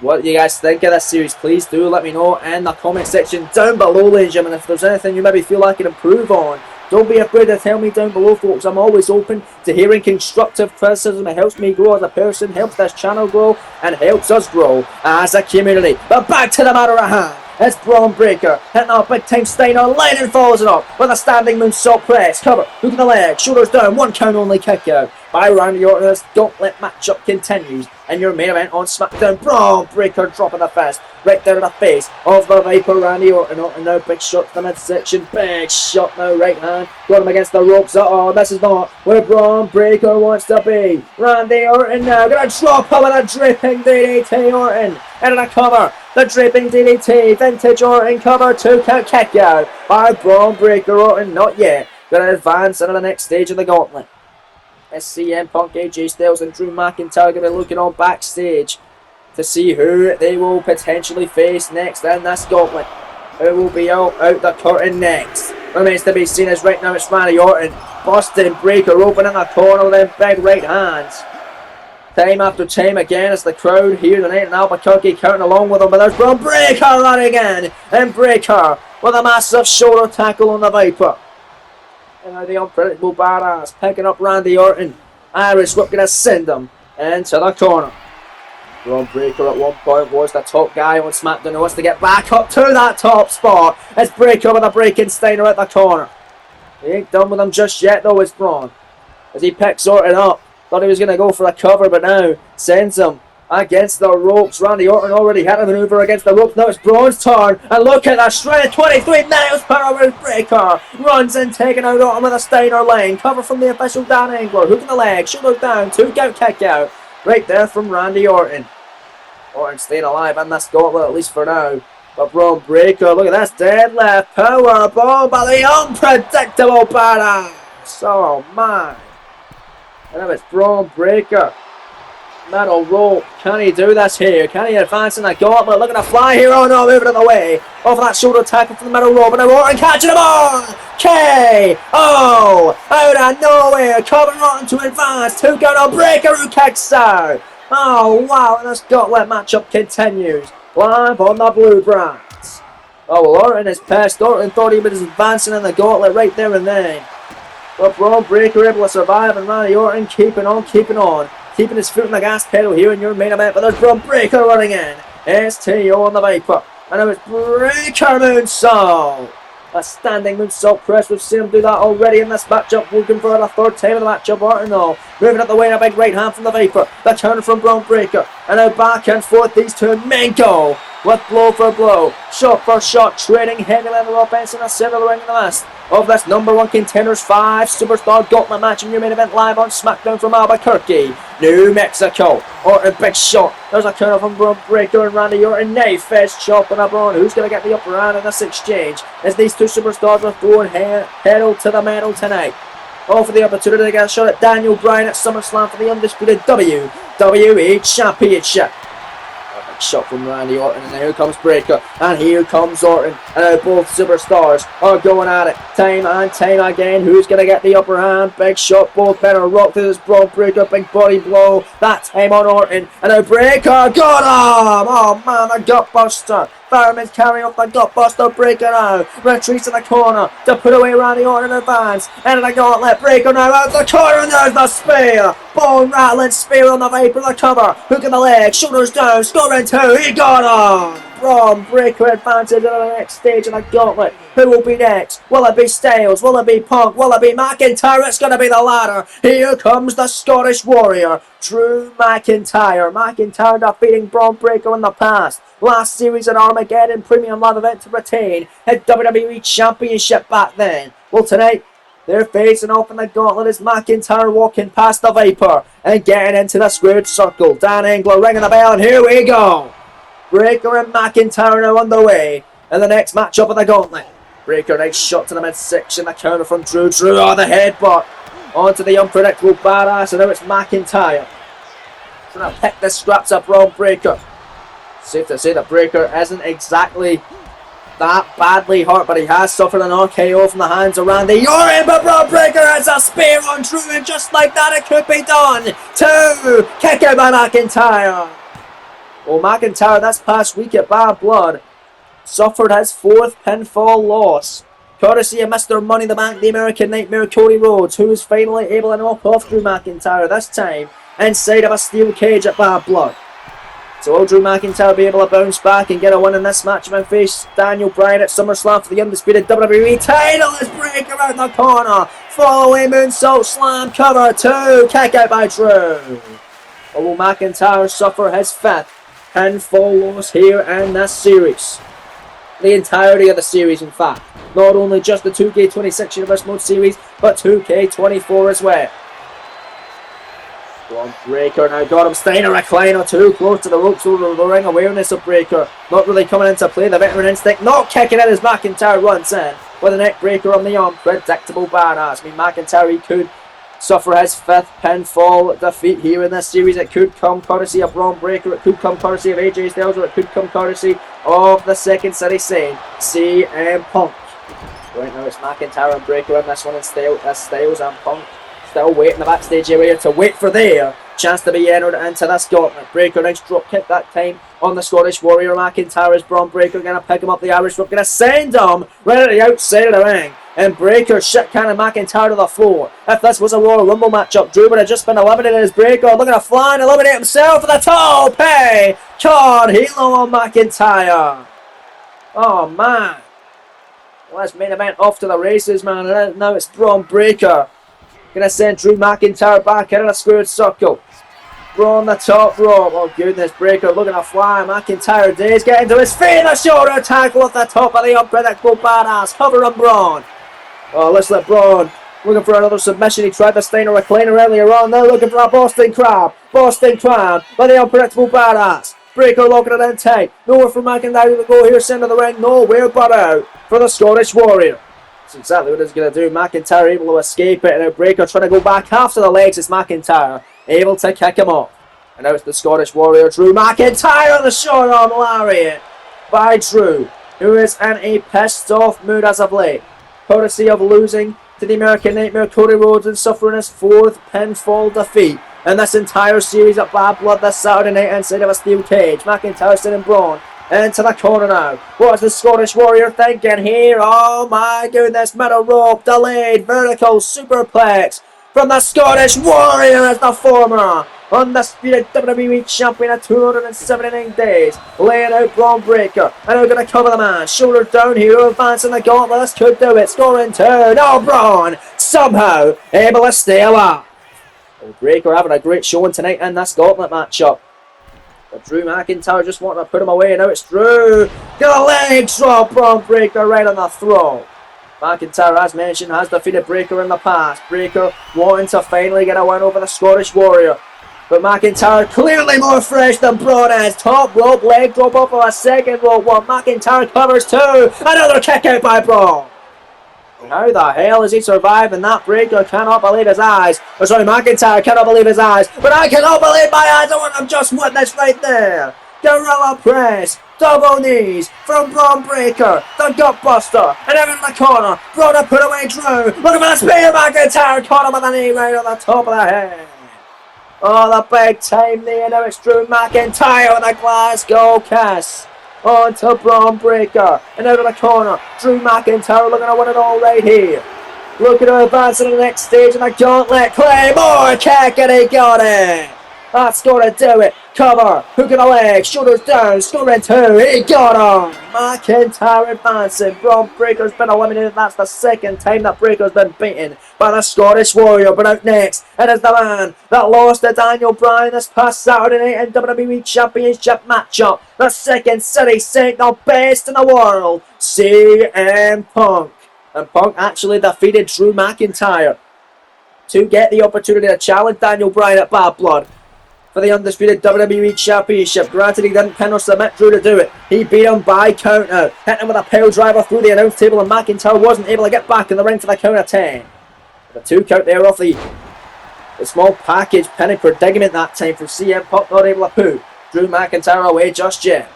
What do you guys think of this series? Please do let me know in the comment section down below, ladies and gentlemen. If there's anything you maybe feel I can improve on, don't be afraid to tell me down below, folks. I'm always open to hearing constructive criticism. It helps me grow as a person, helps this channel grow, and helps us grow as a community. But back to the matter at hand. It's Braun Breaker hitting a big time Steiner. Lightning follows it up with a standing moonsault press. Cover, hook in the leg, shoulders down, 1 count only kick out by Randy Orton. This Gauntlet matchup continues. And your main event on SmackDown, Braun Breaker dropping the fist right there in the face of the Viper, Randy Orton. Orton now, big shot to the midsection, big shot now, right hand, got him against the ropes. This is not where Braun Breaker wants to be. Randy Orton now, gonna drop him with a dripping DDT. Orton into the cover, the dripping DDT, vintage Orton cover, 2 count kick out by Braun Breaker. Orton not yet, gonna advance into the next stage of the Gauntlet. CM Punk, AJ Styles and Drew McIntyre going to be looking on backstage to see who they will potentially face next in this Gauntlet. Who will be out the curtain next? Remains to be seen as right now it's Randy Orton busting Breaker open in the corner with them big right hands. Time after time again as the crowd here tonight in Albuquerque counting along with them, but there's Braun Breaker running again, and Breaker with a massive shoulder tackle on the Viper. And now the unpredictable badass picking up Randy Orton. Irish Whip gonna send him into the corner. Braun Breaker at one point was the top guy on SmackDown who wants to get back up to that top spot. It's Breaker with a breaking Steiner at the corner. He ain't done with him just yet though, it's Braun. As he picks Orton up. Thought he was gonna go for a cover, but now sends him against the ropes. Randy Orton already had a maneuver against the ropes. Now it's Braun's turn. And look at that shredded 23 miles per hour Breaker. Runs in, taking out Orton with a Steiner lane. Cover from the official Dan Engler. Hook in the leg. Shoulders down. 2 count kick out. Right there from Randy Orton. Orton staying alive in this Gauntlet, at least for now. But Braun Breaker, look at this deadlift. Powerbomb by the unpredictable badass. Oh man. And now it's Braun Breaker. Metal rope. Can he do this here? Can he advance in the Gauntlet? Looking to fly here. Oh no, moving it away. Off that shoulder tackle from the metal rope. And now Orton catching him on. K.O. out of nowhere. Covering Orton to advance. 2 count on Breaker who kicks out. Oh wow. And this Gauntlet matchup continues. Live on the Blue Brands. Oh well, Orton is pissed. Orton thought he was advancing in the Gauntlet right there and then. But Braun Breaker able to survive and Randy Orton keeping on. Keeping his foot on the gas pedal here in your main event, but there's Braun Breaker running in. STO on the Viper. And now it's Breaker moonsault. A standing moonsault press. We've seen him do that already in this matchup. Looking for the 3rd time in the matchup. Orton though. Moving up the way in a big right hand from the Viper. The turn from Braun Breaker. And now back and forth these two men go. With blow for blow, shot for shot, trading heavy level offense in the center of the ring in the midst of this #1 Contenders 5 Superstar Gauntlet match in your main event live on SmackDown from Albuquerque, New Mexico. Orton, big shot. There's a counter from Braun Breaker and Randy Orton. Knife fist chop on a Braun. Who's going to get the upper hand in this exchange? As these two superstars are throwing pedal to the metal tonight. All for the opportunity to get a shot at Daniel Bryan at SummerSlam for the undisputed WWE Championship. Shot from Randy Orton, and here comes Breaker, and here comes Orton, and both superstars are going at it, time and time again. Who's going to get the upper hand? Big shot, both men are rocked through this Braun Breaker, big body blow, that time on Orton, and now Breaker got him! Oh man, the gutbuster. Fireman's carrying off the gutbuster. Breaker now retreats in the corner to put away Randy Orton in advance. And the Gauntlet. Breaker now out the corner, and there's the spear. Bone rattling spear on the Viper, the cover. Hook in the leg, shoulders down, scoring 2. He got him. Braun Breaker advances into the next stage of the Gauntlet. Who will be next? Will it be Styles? Will it be Punk? Will it be McIntyre? It's going to be the latter. Here comes the Scottish Warrior, Drew McIntyre. McIntyre defeating Braun Breaker in the past. Last series at Armageddon Premium Live event to retain his WWE Championship back then. Well, tonight, they're facing off in the Gauntlet as McIntyre walking past the Viper and getting into the squared circle. Dan Engler ringing the bell, and here we go. Breaker and McIntyre now on the way. in the next matchup of the Gauntlet. Breaker, nice shot to the midsection. The counter from Drew. Drew, the headbutt. Onto the unpredictable badass, and now it's McIntyre. Trying to pick the scraps up Braun Breaker. Safe to say that Breaker isn't exactly that badly hurt, but he has suffered an RKO from the hands of Randy Orton. But Braun Breaker has a spear on Drew, and just like that, it could be done. 2, kick out by McIntyre. Well, McIntyre this past week at Bad Blood suffered his 4th pinfall loss, courtesy of Mr. Money in the Bank, the American Nightmare, Cody Rhodes, who was finally able to knock off Drew McIntyre, this time inside of a steel cage at Bad Blood. So will Drew McIntyre be able to bounce back and get a win in this match and face Daniel Bryan at SummerSlam for the undisputed WWE title? As Breaker out the corner, following moonsault slam, cover 2, kick out by Drew. Or will McIntyre suffer his 5th pinfall loss here in this series? The entirety of the series, in fact. Not only just the 2K26 Universe Mode series, but 2K24 as well. Braun Breaker now got him. Steiner recliner too close to the ropes over the ring. Awareness of Breaker not really coming into play. The veteran instinct not kicking in as McIntyre runs in with a neck breaker on the unpredictable badass. I mean, McIntyre, he could suffer his 5th pinfall defeat here in this series. It could come courtesy of Braun Breaker, it could come courtesy of AJ Styles, or it could come courtesy of the Second City Saint, CM Punk. Right now it's McIntyre and Breaker in this one, and Styles and Punk still waiting in the backstage area to wait for their chance to be entered into this Gauntlet. Breaker, nice drop kick that time on the Scottish Warrior. McIntyre is Braun Breaker, going to pick him up the Irish rope, going to send him right at the outside of the ring. And Breaker shit cannon McIntyre to the floor. If this was a Royal Rumble matchup, Drew would have just been eliminated as Breaker, looking to fly and eliminate himself with a tope card halo on McIntyre. Oh man. Well, this main event off to the races, man. And now it's Braun Breaker gonna send Drew McIntyre back in a squared circle. Braun the top rope. Oh goodness, Breaker looking to fly. McIntyre days getting to his feet. A shoulder tackle at the top of the unpredictable badass. Covering Braun. Oh, let's let Braun looking for another submission. He tried the Steiner recliner earlier on. Now looking for a Boston Crab. Boston Crab by the unpredictable badass. Breaker locking it in tight. Nowhere for McIntyre to go here. Center of the ring. Nowhere but out for the Scottish Warrior. That's exactly what he's going to do. McIntyre able to escape it. And now Breaker trying to go back after the legs. It's McIntyre able to kick him off. And now it's the Scottish Warrior, Drew McIntyre, on the short arm lariat by Drew, who is in a pissed off mood as of late, courtesy of losing to the American Nightmare Cody Rhodes and suffering his 4th pinfall defeat in this entire series at Bad Blood this Saturday night inside of a steel cage. McIntyre sending Braun into the corner now. What is the Scottish Warrior thinking here? Oh my goodness, middle rope, delayed, vertical superplex from the Scottish Warrior as the former undisputed WWE champion of 279 days, laying out Braun Breaker, and they're going to cover the man, shoulder down here, advancing the Gauntlet. This could do it, scoring 2. Now Braun somehow able to stay alive. Well, Breaker having a great showing tonight in this Gauntlet matchup. But Drew McIntyre just wanting to put him away, and now it's Drew. Get a leg drop, Braun Breaker right on the throat. McIntyre, as mentioned, has defeated Breaker in the past. Breaker wanting to finally get a win over the Scottish Warrior. But McIntyre clearly more fresh than Braun is. Top rope, leg drop off of a second rope one. McIntyre covers 2. Another kick out by Braun. How the hell is he surviving that? Breaker cannot believe his eyes. Oh, sorry, McIntyre cannot believe his eyes. But I cannot believe my eyes. I want to just witness right there. Gorilla press. Double knees from Braun Breaker. The gutbuster. And over in the corner. Braun to put away Drew. Looking for the spear. McIntyre caught him with a knee right on the top of the head. Oh, the big time there. Now it's Drew McIntyre with a Glasgow kiss. On to Braun Breaker. And out of the corner, Drew McIntyre looking to win it all right here. Looking to advance to the next stage in the Gauntlet. Claymore kick, and he got it. That's going to do it. Cover, hook in the leg, shoulders down, scoring 2. He got him. McIntyre advancing. Braun Breaker's been eliminated. That's the 2nd time that Breaker's been beaten by the Scottish Warrior. But out next, it is the man that lost to Daniel Bryan this past Saturday night in WWE Championship matchup. The Second City Saint, the best in the world, CM Punk. And Punk actually defeated Drew McIntyre to get the opportunity to challenge Daniel Bryan at Bad Blood. for the undisputed WWE Championship. Granted, he didn't pin or submit Drew to do it. He beat him by count out, hitting him with a pile driver through the announce table, and McIntyre wasn't able to get back in the ring for the count of 10. The 2 count there off the small package pinning predicament that time from CM Punk, not able to put Drew McIntyre away just yet.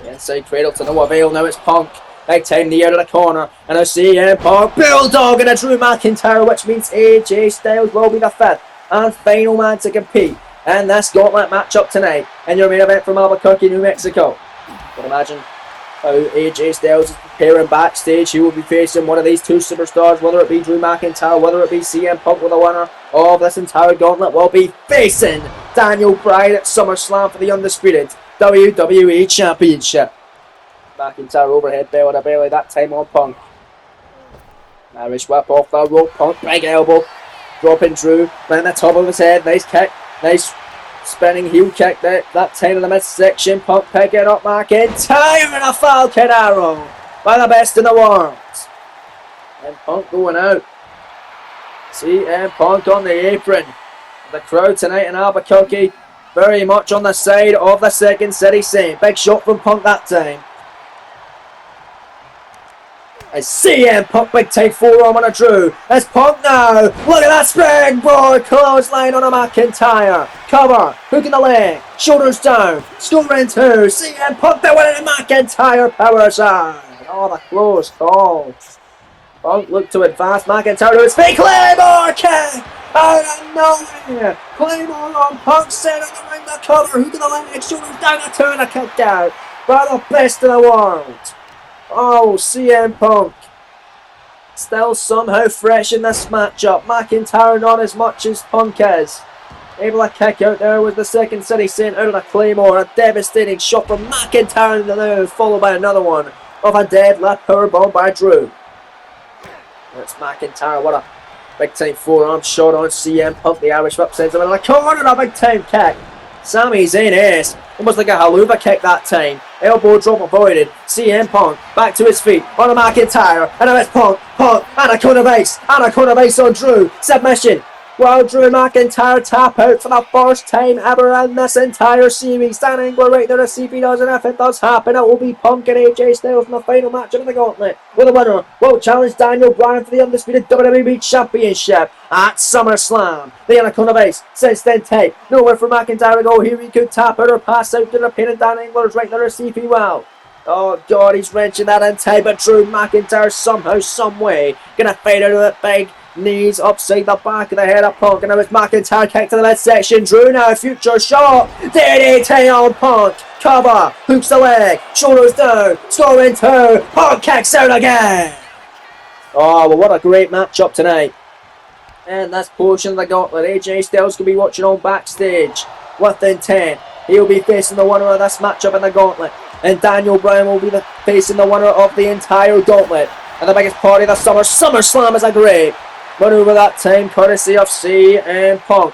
The inside cradle to no avail. Now it's Punk. Big time the out of the corner. And a CM Punk Bulldog and a Drew McIntyre, which means AJ Styles will be the 5th and final man to compete in this gauntlet matchup tonight in your main event from Albuquerque, New Mexico. You can imagine how AJ Styles is preparing backstage. He will be facing one of these 2 superstars, whether it be Drew McIntyre, whether it be CM Punk, with the winner of this entire gauntlet will be facing Daniel Bryan at SummerSlam for the undisputed WWE Championship. McIntyre overhead belly to belly, that time on Punk. Irish whip off the rope, Punk, big elbow, dropping Drew, right in the top of his head, nice kick, nice spinning heel kick there, that time in the midsection. Punk picking up McIntyre and a Falcon Arrow by the best in the world. And Punk going out. CM Punk on the apron. The crowd tonight in Albuquerque very much on the side of the Second City Saint. Big shot from Punk that time. As CM Punk big time forearm on a Drew. As Punk now. Look at that springboard clothesline on a McIntyre. Cover. Hook in the leg. Shoulders down. Scoring 2. CM Punk the winner and McIntyre powers on. Oh, the close call. Punk looked to advance. McIntyre to his feet. Claymore kick. Out of nowhere. Claymore on Punk center of the ring. The cover. Hook in the leg. Shoulders down. A 2 and a kick out. By the best in the world. Oh, CM Punk still somehow fresh in this matchup. McIntyre not as much as Punk is. Able to kick out there was the Second City Saint out of a Claymore. A devastating shot from McIntyre in the now, followed by another one of a deadlift powerbomb by Drew. It's McIntyre, what a big time forearm shot on CM Punk. The Irish whip sends him in the corner, a big time kick. Sami Zayn is almost like a haluva kick that time. Elbow drop avoided. CM Punk back to his feet on a McIntyre. And now it's Punk. Anaconda base on Drew. Submission. While Drew McIntyre tap out for the first time ever in this entire series. Dan Engler right there to see if he does, and if it does happen, it will be Punk and AJ Styles in the final matchup of the gauntlet. With the winner will challenge Daniel Bryan for the undisputed WWE Championship at SummerSlam. The Anaconda base since then tight. Nowhere for McIntyre to go. Here he could tap out or pass out to the pin, and Dan Engler's right there to see if he will. Oh God, he's wrenching that in tight, but Drew McIntyre somehow, some way, gonna fade out of it big. Knees upside the back of the head of Punk, and now it's McIntyre kick to the midsection. Drew now, future shot. DDT on Punk. Cover. Hooks the leg. Shoulders down. Scoring 2. Punk kicks out again. Oh, well, what a great matchup tonight. And this portion of the gauntlet, AJ Styles can be watching on backstage with intent. He'll be facing the winner of this matchup in the gauntlet, and Daniel Bryan will be facing the winner of the entire gauntlet. And the biggest party of the summer, SummerSlam, is a great maneuver that time, courtesy of CM Punk.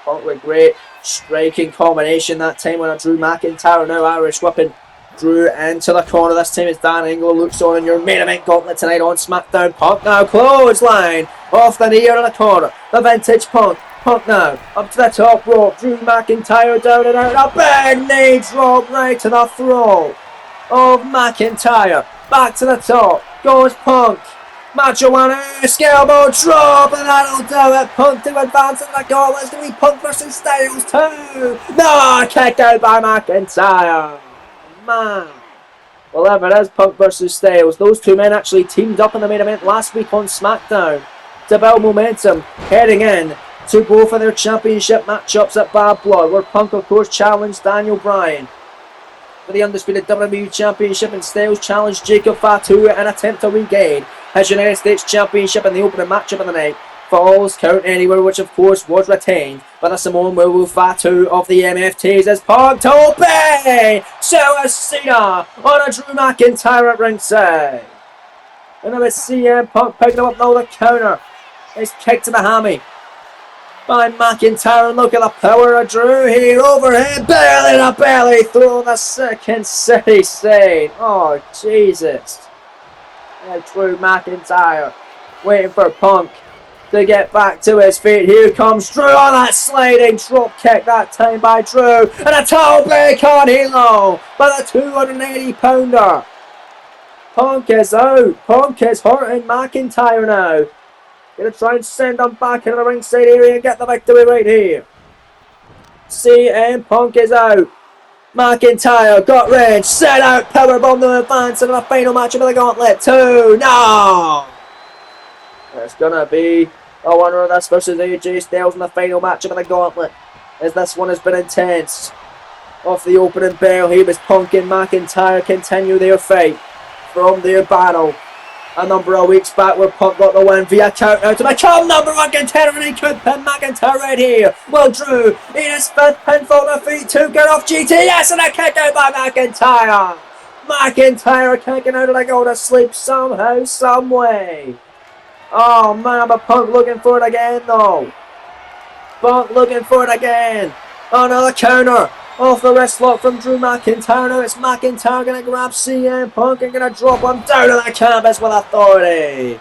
Punk with great striking combination that time when Drew McIntyre now Irish whipping Drew into the corner. This time it's Dan Engel looks on in your main event gauntlet tonight on SmackDown. Punk now clothesline off the knee out of the corner. The vintage Punk. Punk now up to the top rope. Drew McIntyre down and out. A big knee drop right to the throat of McIntyre. Back to the top goes Punk. Macho Man elbow drop, and that'll do it. Punk to advance in the gauntlet. It's going to be Punk versus Styles too. No, kicked out by McIntyre. Man. Well, if it is Punk versus Styles, those two men actually teamed up in the main event last week on SmackDown to build momentum heading in to both of their championship matchups at Bad Blood, where Punk, of course, challenged Daniel Bryan for the undisputed WWE Championship, and Styles challenged Jacob Fatu in an attempt to regain his United States Championship in the opening matchup of the night. Falls count anywhere, which of course was retained by the Samoan Werewolf Fatu of the MFTs as Punk Tope Suicida on a Drew McIntyre at ringside. And now it's CM Punk picking him up now the counter. Nice kick to the hammy by McIntyre, and look at the power of Drew here, overhead, belly to belly, through the Second City Saint. Oh, Jesus. And Drew McIntyre waiting for Punk to get back to his feet. Here comes Drew on that sliding drop kick that time by Drew. And a toe break on Hilo by the 280-pounder. Punk is out. Punk is hurting McIntyre now. Gonna try and send him back into the ringside area and get the victory right here. CM Punk is out. McIntyre got range, set out, powerbomb to advance into the final match of the Gauntlet 2. No! There's gonna be a winner of this versus AJ Styles in the final match of the Gauntlet, as this one has been intense. Off the opening bell, here was Punk and McIntyre continue their fight from their battle a number of weeks back, where Punk got the win via count out to become #1 contender, and he could pin McIntyre right here. Well, Drew in his 5th pinfall defeat to get off GTS, and a kick out by McIntyre. McIntyre kicking out of the go to sleep somehow, some way. Oh man, but Punk looking for it again though. Punk looking for it again. Another counter. Off the wrist lock from Drew McIntyre. Now it's McIntyre going to grab CM Punk and going to drop him down to the canvas with authority.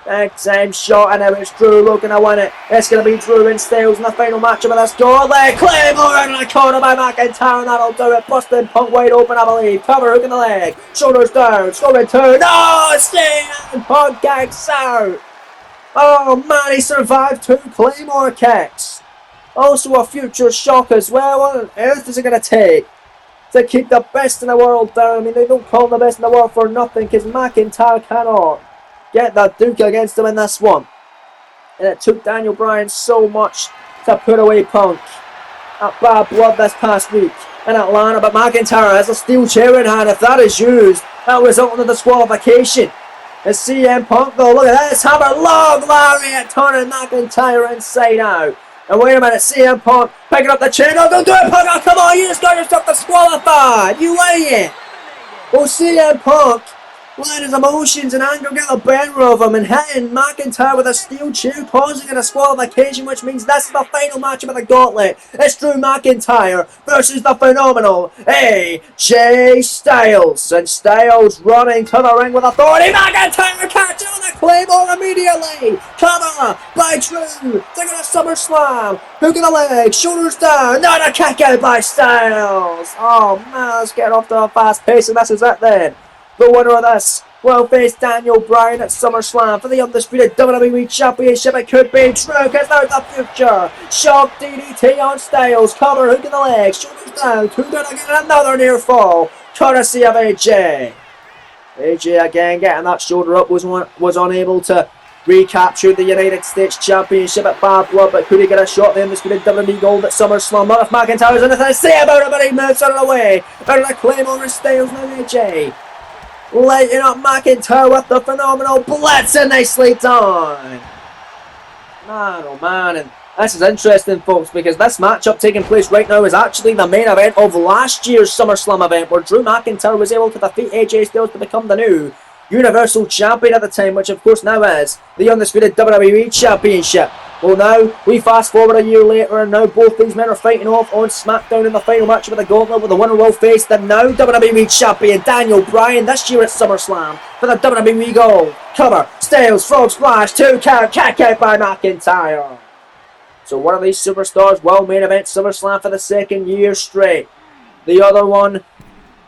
Big time shot, and now it's Drew looking to win it. It's going to be Drew and Styles in the final match of this Gauntlet. Claymore in the corner by McIntyre, and that'll do it. Busting Punk wide open, I believe. Cover hook in the leg. Shoulders down. Scoring 2. No! CM Punk kicks out. Oh man, he survived 2 Claymore kicks. Also a future shock as well. What on earth is it going to take to keep the best in the world down? I mean, they don't call him the best in the world for nothing, because McIntyre cannot get that Duke against him in this one. And it took Daniel Bryan so much to put away Punk at Bad Blood this past week in Atlanta. But McIntyre has a steel chair in hand. If that is used, that will result in a disqualification. And CM Punk though, look at this hammer, long lariat, turning McIntyre inside out. And wait a minute, CM Punk picking up the chain. Oh, don't do it, Punk! Oh, come on, you just got yourself disqualified! You idiot! Well, CM Punk, letting his emotions and anger get the better of him and hitting McIntyre with a steel chair, causing a disqualification, which means this is the final match of the Gauntlet. It's Drew McIntyre versus the phenomenal AJ Styles. And Styles running to the ring with authority. McIntyre catching on the Claymore immediately. Cover by Drew. Taking a SummerSlam. Hook in the leg. Shoulders down. Not a kick out by Styles. Oh man, let's get off to a fast pace, and this is it then. The winner of this will face Daniel Bryan at SummerSlam for the undisputed WWE Championship. It could be Drew, because now the future. Shock DDT on Styles. Cover, hook in the leg. Shoulders down. 2 down again. Another near fall. Courtesy of AJ. AJ again getting that shoulder up. Was unable to recapture the United States Championship at Bad Blood, but could he get a shot? The undisputed WWE Gold at SummerSlam. Not if McIntyre's anything to say about it, but he moves out of the way. Out of the Claymore and Styles now AJ. Lighting up McIntyre with the phenomenal blitz, and nicely done. Man, oh man, and this is interesting, folks, because this matchup taking place right now is actually the main event of last year's SummerSlam event, where Drew McIntyre was able to defeat AJ Styles to become the new Universal Champion at the time, which of course now is the undisputed WWE Championship. Well, now we fast forward a year later, and now both these men are fighting off on SmackDown in the final match of the Gauntlet, where the winner will face the now WWE Champion Daniel Bryan this year at SummerSlam for the WWE Gold. Cover, Styles, frog splash, 2 count, kick out by McIntyre. So one of these superstars will main event SummerSlam for the 2nd year straight. The other one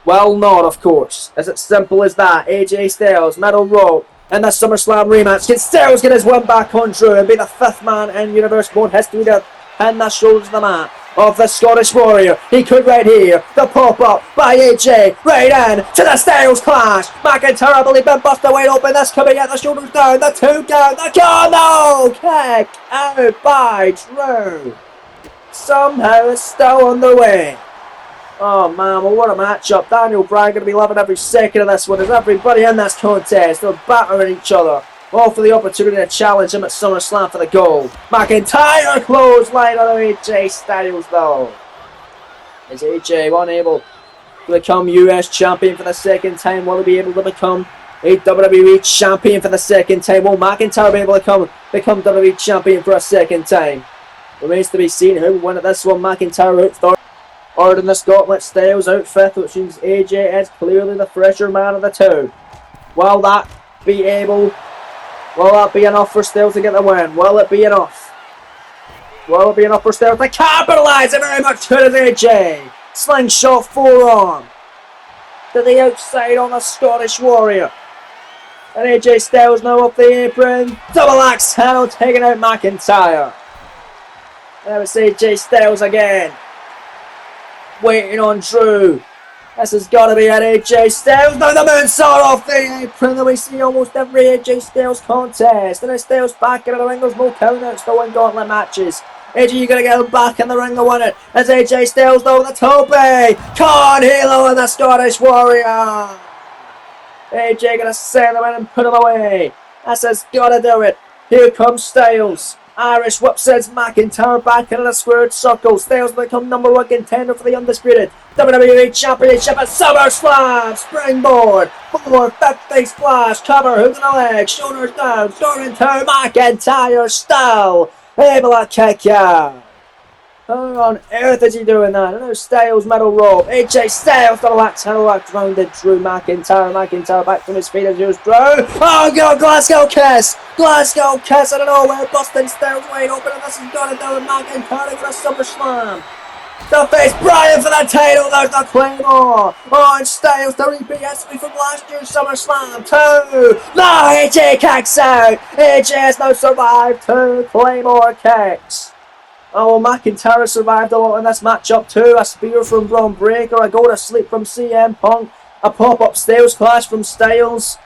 will not, of course. It's as simple as that. AJ Styles, middle rope. In the SummerSlam rematch, can Styles get his win back on Drew and be the 5th man in Universe Mode history to pin the shoulders of the mat of the Scottish Warrior? He could right here. The pop-up by AJ. Right in to the Styles clash. McIntyre, I believe, been busted wide open. This coming at the shoulders down. The 2 down. The no! Kick out by Drew. Somehow it's still on the way. Oh man, well what a matchup. Daniel Bryan going to be loving every second of this one, as everybody in this contest, they're battering each other. All for the opportunity to challenge him at SummerSlam for the gold. McIntyre clothesline on AJ Styles though. Is AJ unable to become US Champion for the 2nd time? Will he be able to become a WWE Champion for the 2nd time? Will McIntyre be able to become WWE Champion for a 2nd time? Remains to be seen who will win at this one. McIntyre out 3rd. In this Gauntlet, Styles out 5th, which means AJ is clearly the fresher man of the 2. Will that be able Will that be enough for Styles to get the win? Will it be enough? Will it be enough for Styles to capitalise? It very much could as AJ. Slingshot forearm to the outside on the Scottish Warrior. And AJ Styles now up the apron. Double axe handle taking out McIntyre. There it's AJ Styles again. Waiting on Drew. This has got to be at AJ Styles. Now the moonsault off the apron that we see almost every AJ Styles contest. And it's Styles back into the ring. There's no countouts to win gauntlet matches. AJ, you gotta get him back in the ring to win it. As AJ Styles though the tope. Con Halo and the Scottish Warrior. AJ gonna send him in and put him away. This has gotta do it. Here comes Styles. Irish whip sends McIntyre back into the squared circle. Styles become number one contender for the undisputed WWE Championship at SummerSlam. Springboard, 450 splash, cover, hook in the leg, shoulders down, storming to McIntyre style. Able to kick ya. How on earth is he doing that? I know Styles middle rope. AJ Styles double axe handle rounded Drew McIntyre. McIntyre back from his feet as he was Drew. Oh god, Glasgow kiss! Glasgow kiss out of nowhere, busting Styles wide open, and this has got it down with McIntyre for a SummerSlam. To face Bryan for the title, there's the Claymore. Oh, and Styles to repeat history from last year's SummerSlam. 2. No, AJ kicks out. AJ has now survived 2 Claymore kicks. Oh, McIntyre survived a lot in this matchup too. A spear from Braun Breaker, a go to sleep from CM Punk, a pop-up Styles clash from Styles.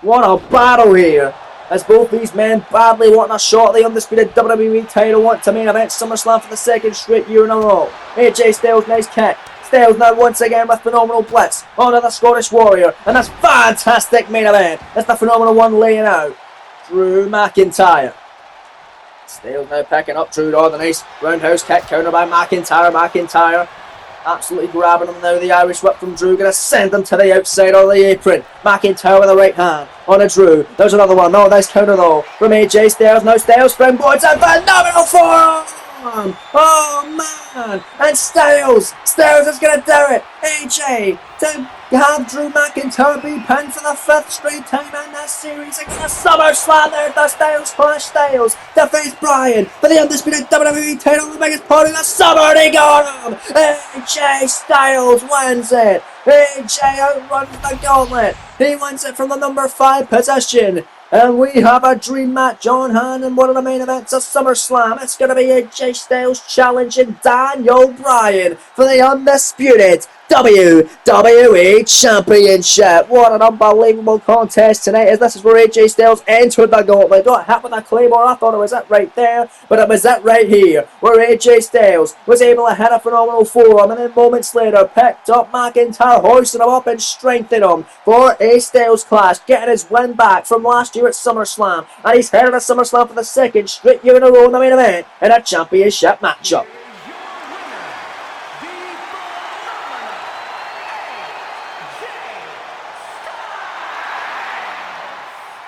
What a battle here, as both these men badly want a shot at the undisputed WWE title, want to main event SummerSlam for the second straight year in a row. AJ Styles, nice kick. Styles now once again with phenomenal blitz onto the Scottish Warrior, and that's fantastic main event. That's the phenomenal one laying out. Drew McIntyre. Styles now picking up Drew on the nice roundhouse kick, counter by McIntyre. McIntyre absolutely grabbing him now. The Irish whip from Drew, going to send him to the outside of the apron. McIntyre with the right hand on a Drew. There's another one. No, nice counter though from AJ Styles. Now Styles springboards and phenomenal forearm. Oh man! And Styles is going to do it. AJ to have Drew McIntyre be pinned for the 5th straight time in this series against SummerSlam. There's the Styles clash. Styles to face Bryan for the undisputed WWE title, the biggest party of the summer. They got him. AJ Styles wins it. AJ outruns the Gauntlet. He wins it from the number 5 position. And we have a dream match on hand in one of the main events of SummerSlam. It's going to be AJ Styles challenging Daniel Bryan for the undisputed WWE Championship. What an unbelievable contest tonight, as this is where AJ Styles entered the Gauntlet. Got hit with a Claymore. I thought it was it right there, but it was it right here, where AJ Styles was able to hit a phenomenal forearm, and then moments later picked up McIntyre, hoisting him up and strengthening him for a Styles clash, getting his win back from last year at SummerSlam. And he's headed to SummerSlam for the 2nd straight year in a row in the main event in a championship matchup.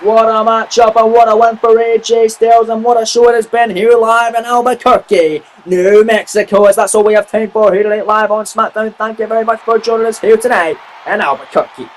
What a matchup and what a win for AJ Styles, and what a show it has been here live in Albuquerque, New Mexico, as that's all we have time for here tonight live on SmackDown. Thank you very much for joining us here tonight in Albuquerque.